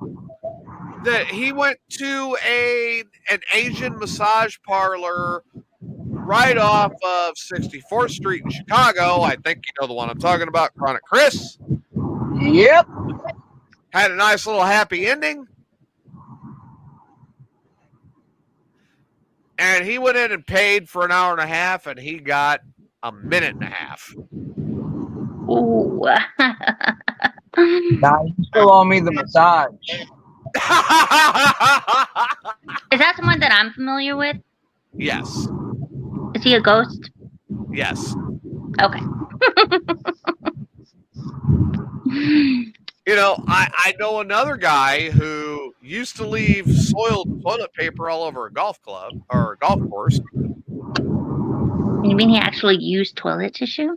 that he went to an Asian massage parlor right off of 64th Street in Chicago. I think you know the one I'm talking about, Chronic Chris. Yep. Had a nice little happy ending. And he went in and paid for an hour and a half, and he got a minute and a half. Ooh. Nah, you still owe me the massage. Is that someone that I'm familiar with? Yes. Is he a ghost? Yes. Okay. You know, I know another guy who used to leave soiled toilet paper all over a golf club or a golf course. You mean he actually used toilet tissue?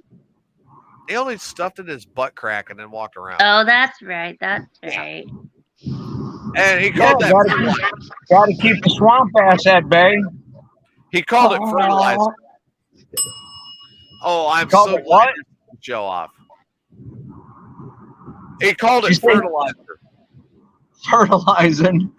He only stuffed it in his butt crack and then walked around. Oh, that's right. That's right. And he called that Gotta keep the swamp ass at bay. He called it fertilizer. Oh, I'm Called so it what? glad you show off. He called it fertilizer. Fertilizing.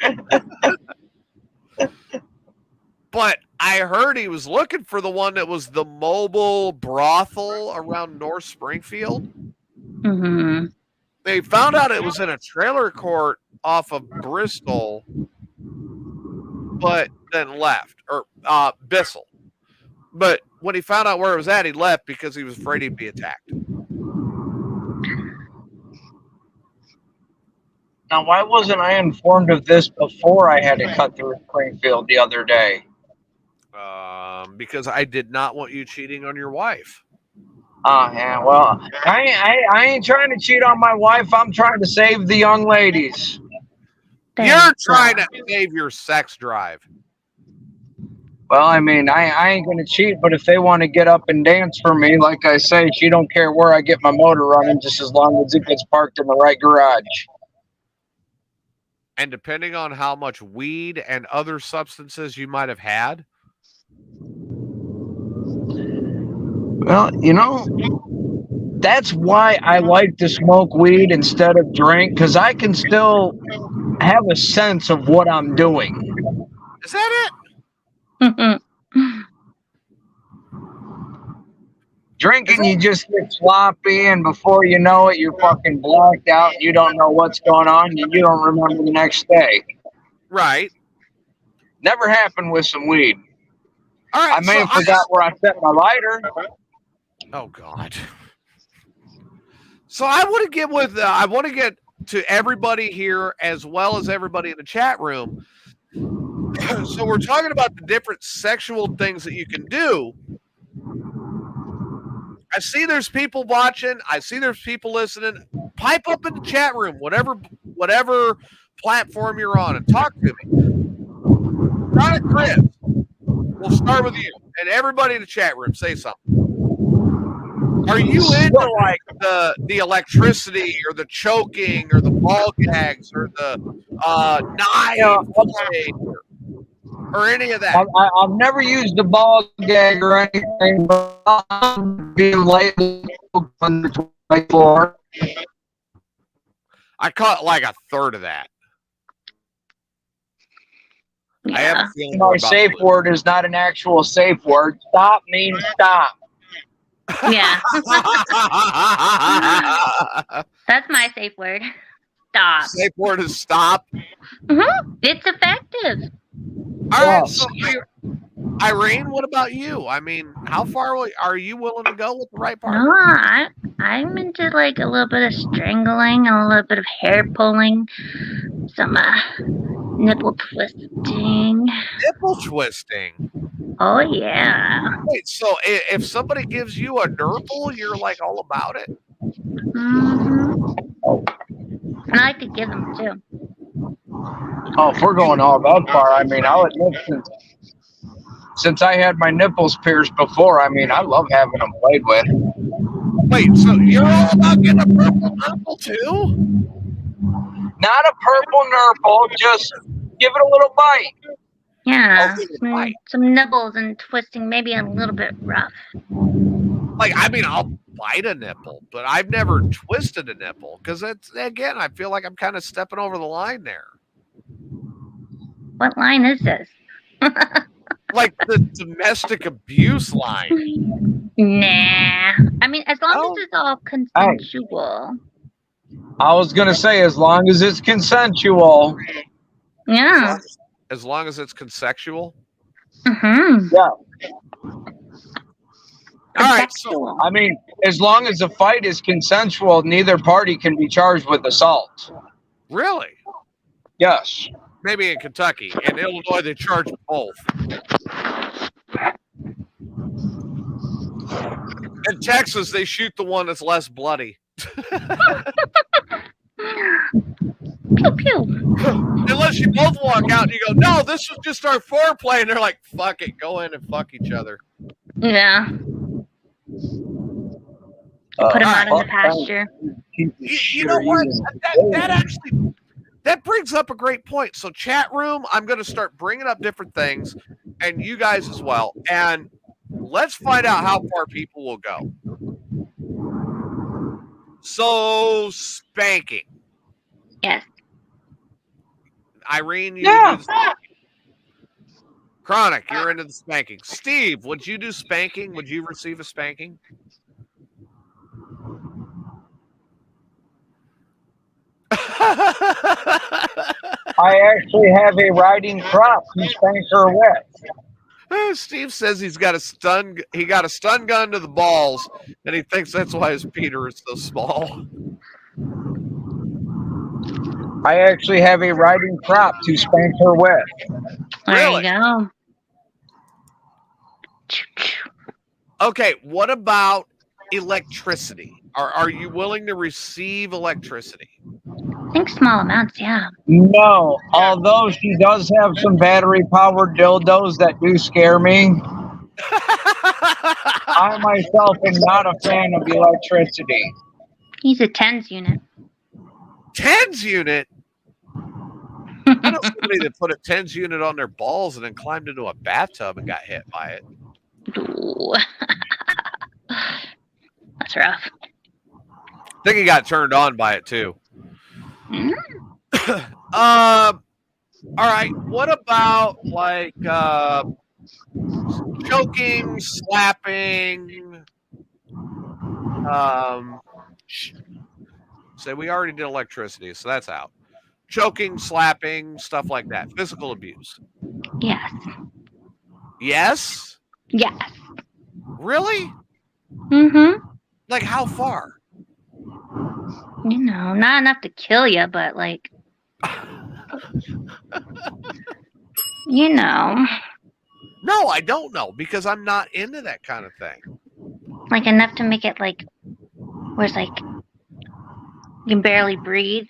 But I heard he was looking for the one that was the mobile brothel around North Springfield. Mm-hmm. They found out it was in a trailer court off of Bristol, but then left, or Bissell. But when he found out where it was at, he left because he was afraid he'd be attacked. Now, why wasn't I informed of this before I had to cut through Springfield the other day? Because I did not want you cheating on your wife. Oh, yeah, well, I ain't trying to cheat on my wife. I'm trying to save the young ladies. You're trying to save your sex drive. Well, I mean, I ain't going to cheat, but if they want to get up and dance for me, like I say, she don't care where I get my motor running, just as long as it gets parked in the right garage. And depending on how much weed and other substances you might have had. Well, you know, that's why I like to smoke weed instead of drink, because I can still have a sense of what I'm doing. Is that Mhm. Drinking, you just get sloppy, and before you know it, you're fucking blacked out, and you don't know what's going on, and you don't remember the next day. it? Right. Never happened with some weed. All right. I may have forgot where I set my lighter. Oh God. So I want to get with. I want to get to everybody here as well as everybody in the chat room. So we're talking about the different sexual things that you can do. I see there's people watching. I see there's people listening. Pipe up in the chat room, whatever platform you're on, and talk to me. Chronic Chris, we'll start with you, and everybody in the chat room, say something. Are you into like the electricity or the choking or the ball gags or the knife or any of that? I've never used a ball gag or anything, but I'm being labeled on the 24. I caught like a third of that. I have a feeling My safe word is not an actual safe word. Stop means stop. Yeah. That's my safe word. Stop. Safe word is stop. It's effective. All right, so Irene, what about you? I mean, how far are you willing to go with the right part? No, I'm into like a little bit of strangling, a little bit of hair pulling, some nipple twisting. Nipple twisting. Oh yeah. Wait, so if somebody gives you a nurple, you're like all about it? And I like to give them too. Oh, if we're going all that far, I mean, I'll admit since I had my nipples pierced before, I mean, I love having them played with. Wait, so you're all about getting a purple nurple too? Not a purple nurple, just give it a little bite. Yeah, some nibbles and twisting, maybe a little bit rough. Like, I mean, I'll bite a nipple, but I've never twisted a nipple because it's, again, I feel like I'm kind of stepping over the line there. What line is this? Like the domestic abuse line. Nah. I mean, as long as it's all consensual. I was going to say, as long as it's consensual. Yeah. As long as it's consensual? Yeah. All right. So, I mean, as long as the fight is consensual, neither party can be charged with assault. Really? Yes. Maybe in Kentucky. In Illinois, they charge both. In Texas, they shoot the one that's less bloody. Pew pew. Unless you both walk out and you go, no, this was just our foreplay. And they're like, fuck it, go in and fuck each other. Yeah. Put them out in the pasture. You know what? That actually... That brings up a great point. So chat room, I'm going to start bringing up different things, and you guys as well. And let's find out how far people will go. So spanking. Yes. Irene, you do the spanking. Chronic, you're into the spanking. Steve, would you do spanking? Would you receive a spanking? I actually have a riding crop to spank her with. Steve says he got a stun gun to the balls, and he thinks that's why his Peter is so small. I actually have a riding crop to spank her with. There you go. Okay, what about electricity? Are you willing to receive electricity? I think small amounts, yeah. No, although she does have some battery-powered dildos that do scare me. I myself am not a fan of electricity. He's a TENS unit. TENS unit? I know somebody that put a TENS unit on their balls and then climbed into a bathtub and got hit by it. Ooh. That's rough. I think he got turned on by it too. All right. What about like choking, slapping? So we already did electricity, so that's out. Choking, slapping, stuff like that. Physical abuse. Yes. Yes? Yes. Really? Mm-hmm. Like how far? You know, not enough to kill you, but like, you know, No, I don't know because I'm not into that kind of thing. like enough to make it like, where it's like you can barely breathe.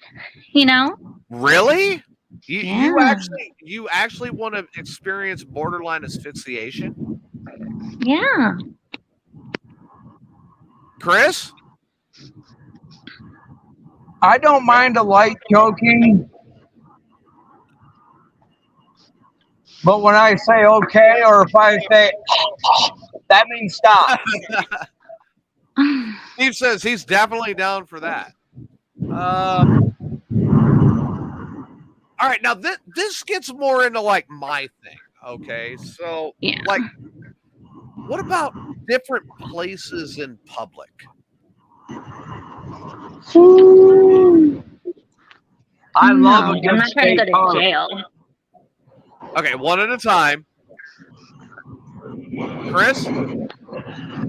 You know? Really? Yeah. You actually want to experience borderline asphyxiation? Yeah. Chris? I don't mind a light choking, but when I say okay, or if I say that means stop. Steve says he's definitely down for that. All right, now this gets more into like my thing. Okay, so Yeah. like, what about different places in public? I love a I'm good not trying to state go to park. jail. Okay, one at a time. Chris,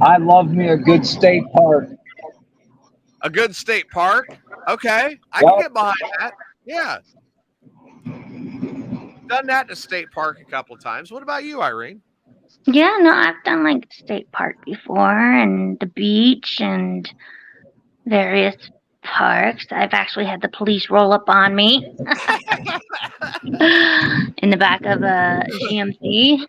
I love me a good state park. a good state park. Okay, I Yep. can get behind that. Yeah, done that in a state park a couple of times. What about you, Irene? Yeah, no, I've done like state park before and the beach and various parks. I've actually had the police roll up on me in the back of a GMC.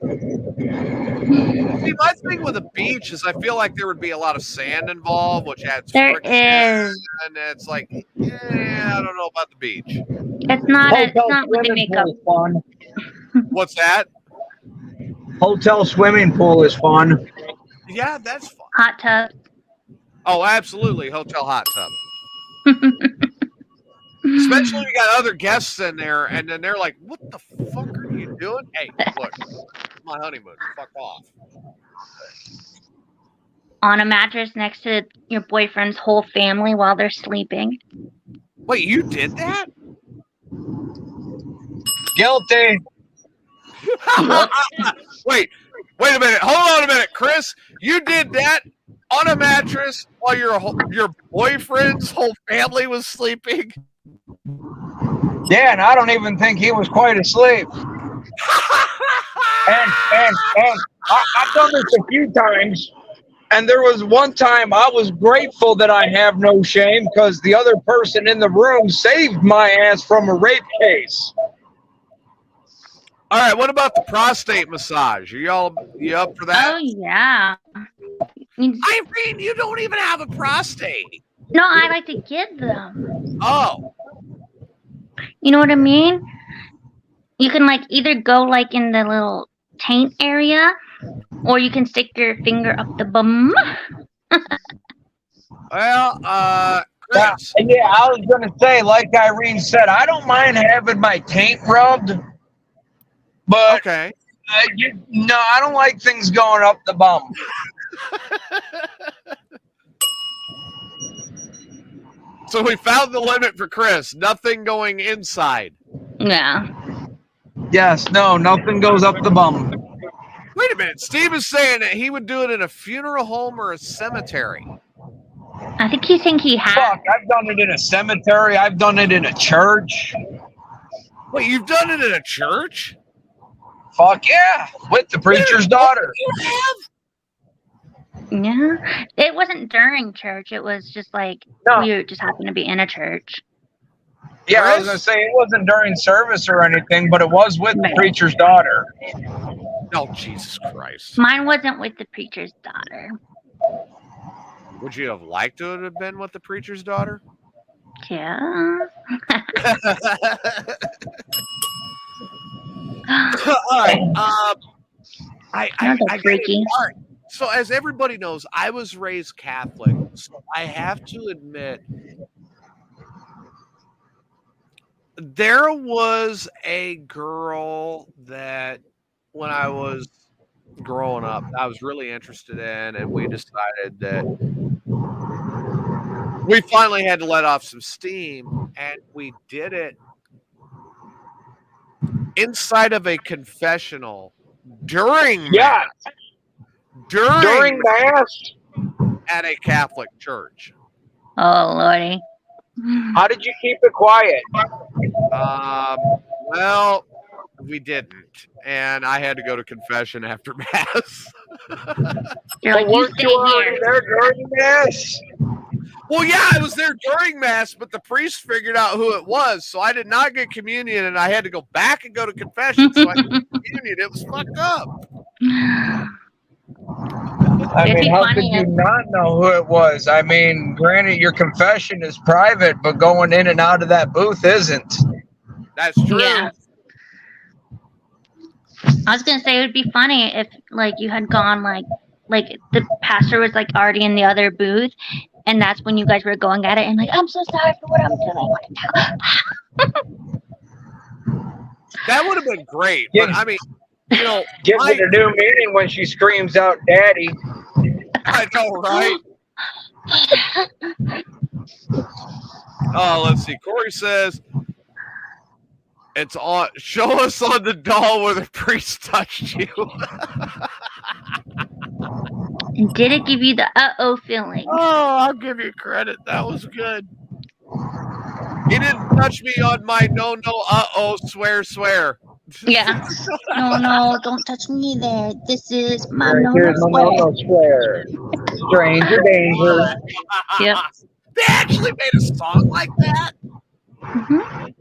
See, my thing with a beach is I feel like there would be a lot of sand involved, which adds There friction, is. and it's like, I don't know about the beach. It's not Hotel what they swimming make up. pool is fun. What's that? Hotel swimming pool is fun. Yeah, that's fun. Hot tub. Oh, absolutely, hotel hot tub. Especially when you got other guests in there, and then they're like, "What the fuck are you doing?" Hey, look, it's my honeymoon. Fuck off. On a mattress next to your boyfriend's whole family while they're sleeping. Wait, you did that? Guilty. Wait a minute. Hold on a minute, Chris. You did that on a mattress while your boyfriend's whole family was sleeping? Yeah, and I don't even think he was quite asleep. And I've done this a few times. And there was one time I was grateful that I have no shame because the other person in the room saved my ass from a rape case. All right, what about the prostate massage? You up for that? Oh yeah. Irene, you don't even have a prostate. No, I like to give them. Oh. You know what I mean? You can like either go like in the little taint area, or you can stick your finger up the bum. Well, Chris. Yeah, I was gonna say, like Irene said, I don't mind having my taint rubbed, but Okay. no, I don't like things going up the bum. So we found the limit for Chris. Nothing going inside. Yeah. Yes, no, nothing goes up the bum. Wait a minute. Steve is saying that he would do it in a funeral home or a cemetery. I think he's saying he has. Fuck, I've done it in a cemetery. I've done it in a church. Wait, you've done it in a church? Fuck yeah, with the preacher's daughter. You have? Yeah. It wasn't during church. It was just like we just happened to be in a church. Yeah, I was gonna say it wasn't during service or anything, but it was with the preacher's daughter. Oh, Jesus Christ. Mine wasn't with the preacher's daughter. Would you have liked to have been with the preacher's daughter? Yeah. All right. I freaky. all right. So as everybody knows, I was raised Catholic, so I have to admit There was a girl that when I was growing up, I was really interested in, and we decided that we finally had to let off some steam, and we did it inside of a confessional during Yeah. mass, During mass. at a Catholic church. Oh lordy. How did you keep it quiet? Well, we didn't, and I had to go to confession after mass. You're like, you Weren't stay you already here. there during mass? Well, yeah, I was there during mass, but the priest figured out who it was, so I did not get communion, and I had to go back and go to confession. So I got communion. It was fucked up. I It'd mean, be how funny could you if- not know who it was? I mean, granted, your confession is private, but going in and out of that booth isn't. That's true. Yeah. I was gonna say it would be funny if like you had gone like the pastor was like already in the other booth, and that's when you guys were going at it and like, I'm so sorry for what I'm doing. That would have been great. Yeah. But I mean, you know, Gives it a new meaning when she screams out, "Daddy!" I know, right? Oh, let's see. Corey says it's on. Show us on the doll where the priest touched you. Did it give you the uh-oh feeling? Oh, I'll give you credit. That was good. He didn't touch me on my no, uh-oh, swear. Yeah. No, don't touch me there. This is my no Here's my swear. no swear. Stranger danger. Yep. They actually made a song like that? Mhm.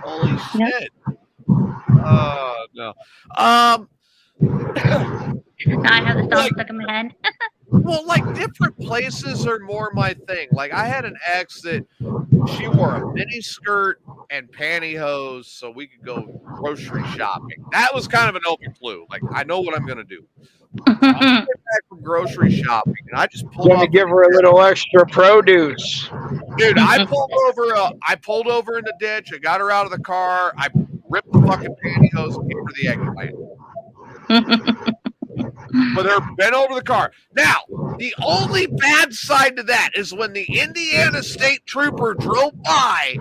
Holy Yep. shit. Oh, no. Now I have the song stuck in my head. Well, like, different places are more my thing. Like, I had an ex that she wore a mini skirt and pantyhose so we could go grocery shopping. That was kind of an open clue. Like, I know what I'm going to do. I came back from grocery shopping, and I just pulled Gonna off. give her a little extra produce. Dude, I pulled over in the ditch. I got her out of the car. I ripped the fucking pantyhose and gave her the eggplant. With her bent over the car. Now, the only bad side to that is when the Indiana State Trooper drove by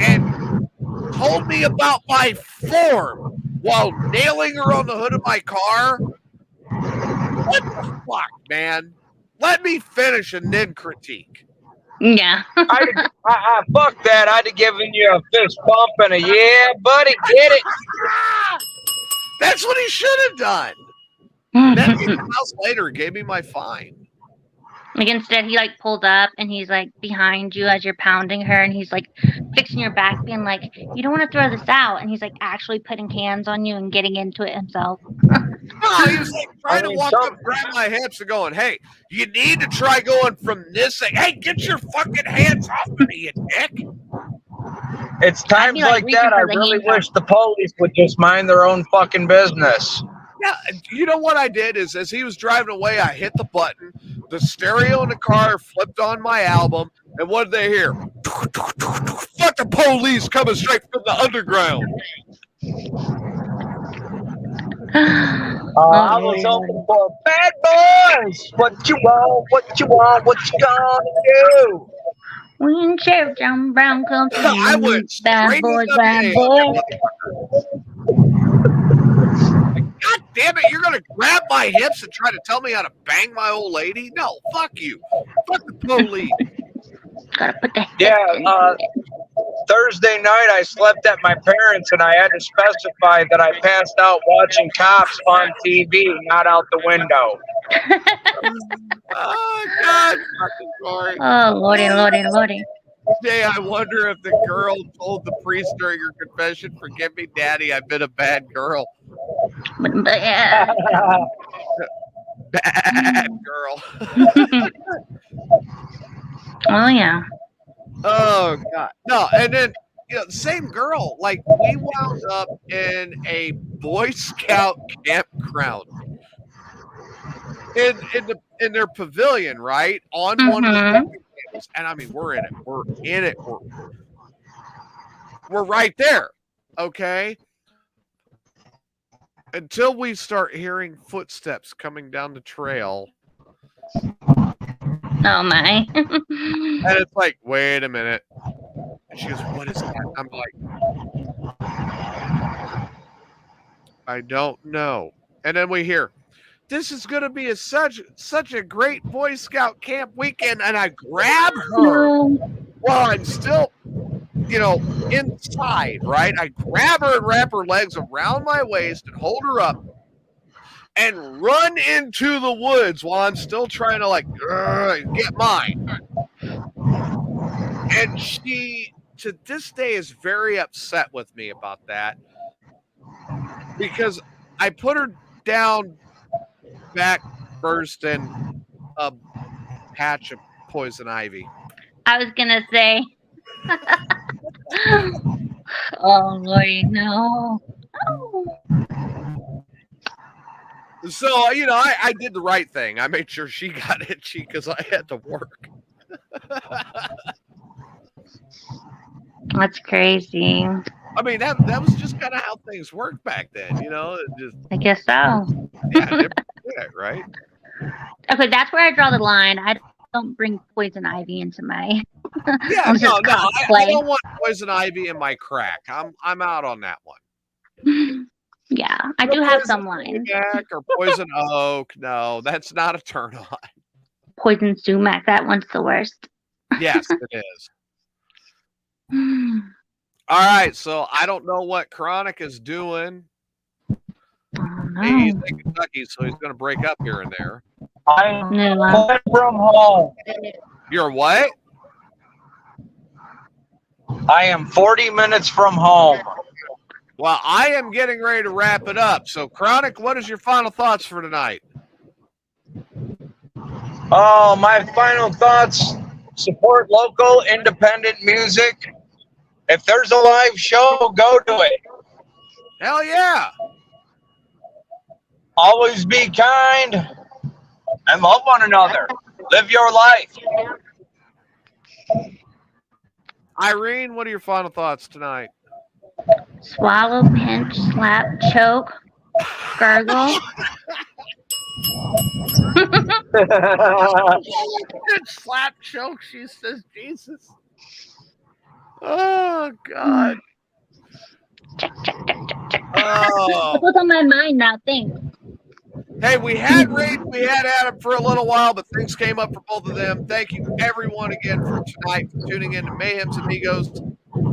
and told me about my form while nailing her on the hood of my car. What the fuck, man? Let me finish and then critique. Yeah. Fuck that. I'd have given you a fist bump and a yeah, buddy, get it. That's what he should have done. Then he house later gave me my fine. Like instead he like pulled up and he's like behind you as you're pounding her and he's like fixing your back being like, you don't want to throw this out, and he's like actually putting hands on you and getting into it himself. No, he was like trying to walk up, grab my hips and going, hey, you need to try going from this thing. Hey, get your fucking hands off of me, you dick. It's times like that I really wish the police would just mind their own fucking business. Yeah, you know what I did is as he was driving away, I hit the button. The stereo in the car flipped on my album, and what did they hear? Fuck the police coming straight from the underground. I was hoping for bad boys. What you want? What you want? What you gonna do? When Sheriff John Brown comes to I went bad straight boy, into bad the boy. God damn it, you're going to grab my hips and try to tell me how to bang my old lady? No, fuck you. Fuck the police. Gotta put the Thursday night, I slept at my parents', and I had to specify that I passed out watching Cops on TV, not out the window. Oh, God. Fucking sorry. Oh, lordy. Jay, I wonder if the girl told the priest during her confession, forgive me, Daddy, I've been a bad girl. But yeah. Bad girl. Oh, yeah. Oh, God. No, and then, you know, same girl. Like, we wound up in a Boy Scout campground. In their pavilion, right? On one of the tables. And I mean, we're in it. we're right there. Okay. Until we start hearing footsteps coming down the trail. Oh my. And it's like, wait a minute. And she goes, what is that? I'm like, I don't know. And then we hear, this is going to be such a great Boy Scout camp weekend. And I grab her while I'm still, inside, right? I grab her and wrap her legs around my waist and hold her up and run into the woods while I'm still trying to get mine. And she, to this day, is very upset with me about that because I put her down back first in a patch of poison ivy. I was gonna say. Oh Lordy, no. So, I did the right thing. I made sure she got itchy because I had to work. That's crazy. I mean, that was just kind of how things worked back then, I guess so. Yeah, right? Okay, that's where I draw the line. I don't bring poison ivy into my. Yeah, no, I don't want poison ivy in my crack. I'm out on that one. Yeah, I do have some lines. Or poison oak. No, that's not a turn on. Poison sumac. That one's the worst. Yes, it is. All right, so I don't know what Chronic is doing. He's in Kentucky, so he's going to break up here and there. I'm from home. You're what? I am 40 minutes from home. Well, I am getting ready to wrap it up. So, Chronic, what is your final thoughts for tonight? Oh, my final thoughts: support local independent music. If there's a live show, go to it. Hell yeah. Always be kind and love one another. Live your life. Irene, what are your final thoughts tonight? Swallow, pinch, slap, choke, gargle. Slap, choke, she says, Jesus. Oh, God. Check. Oh. What's on my mind now? Thanks. Hey, we had Adam for a little while, but things came up for both of them. Thank you, everyone, again for tonight, for tuning in to Mayhem's Amigos.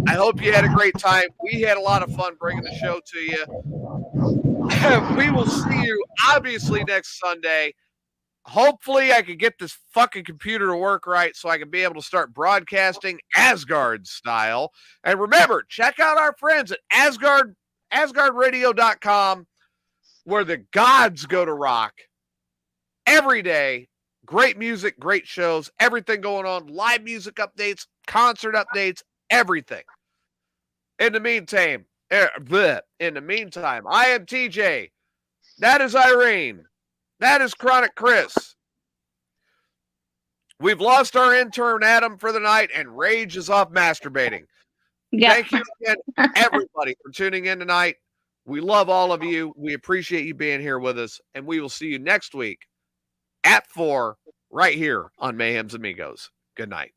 I hope you had a great time. We had a lot of fun bringing the show to you. We will see you, obviously, next Sunday. Hopefully, I can get this fucking computer to work right so I can be able to start broadcasting Asgard style. And remember, check out our friends at AsgardRadio.com, where the gods go to rock every day. Great music, great shows, everything going on, live music updates, concert updates, everything. In the meantime, I am TJ. That is Irene. That is Chronic Chris. We've lost our intern Adam for the night, and Rage is off masturbating. Yep. Thank you again, everybody, for tuning in tonight. We love all of you. We appreciate you being here with us, and we will see you next week at 4 right here on Mayhem's Amigos. Good night.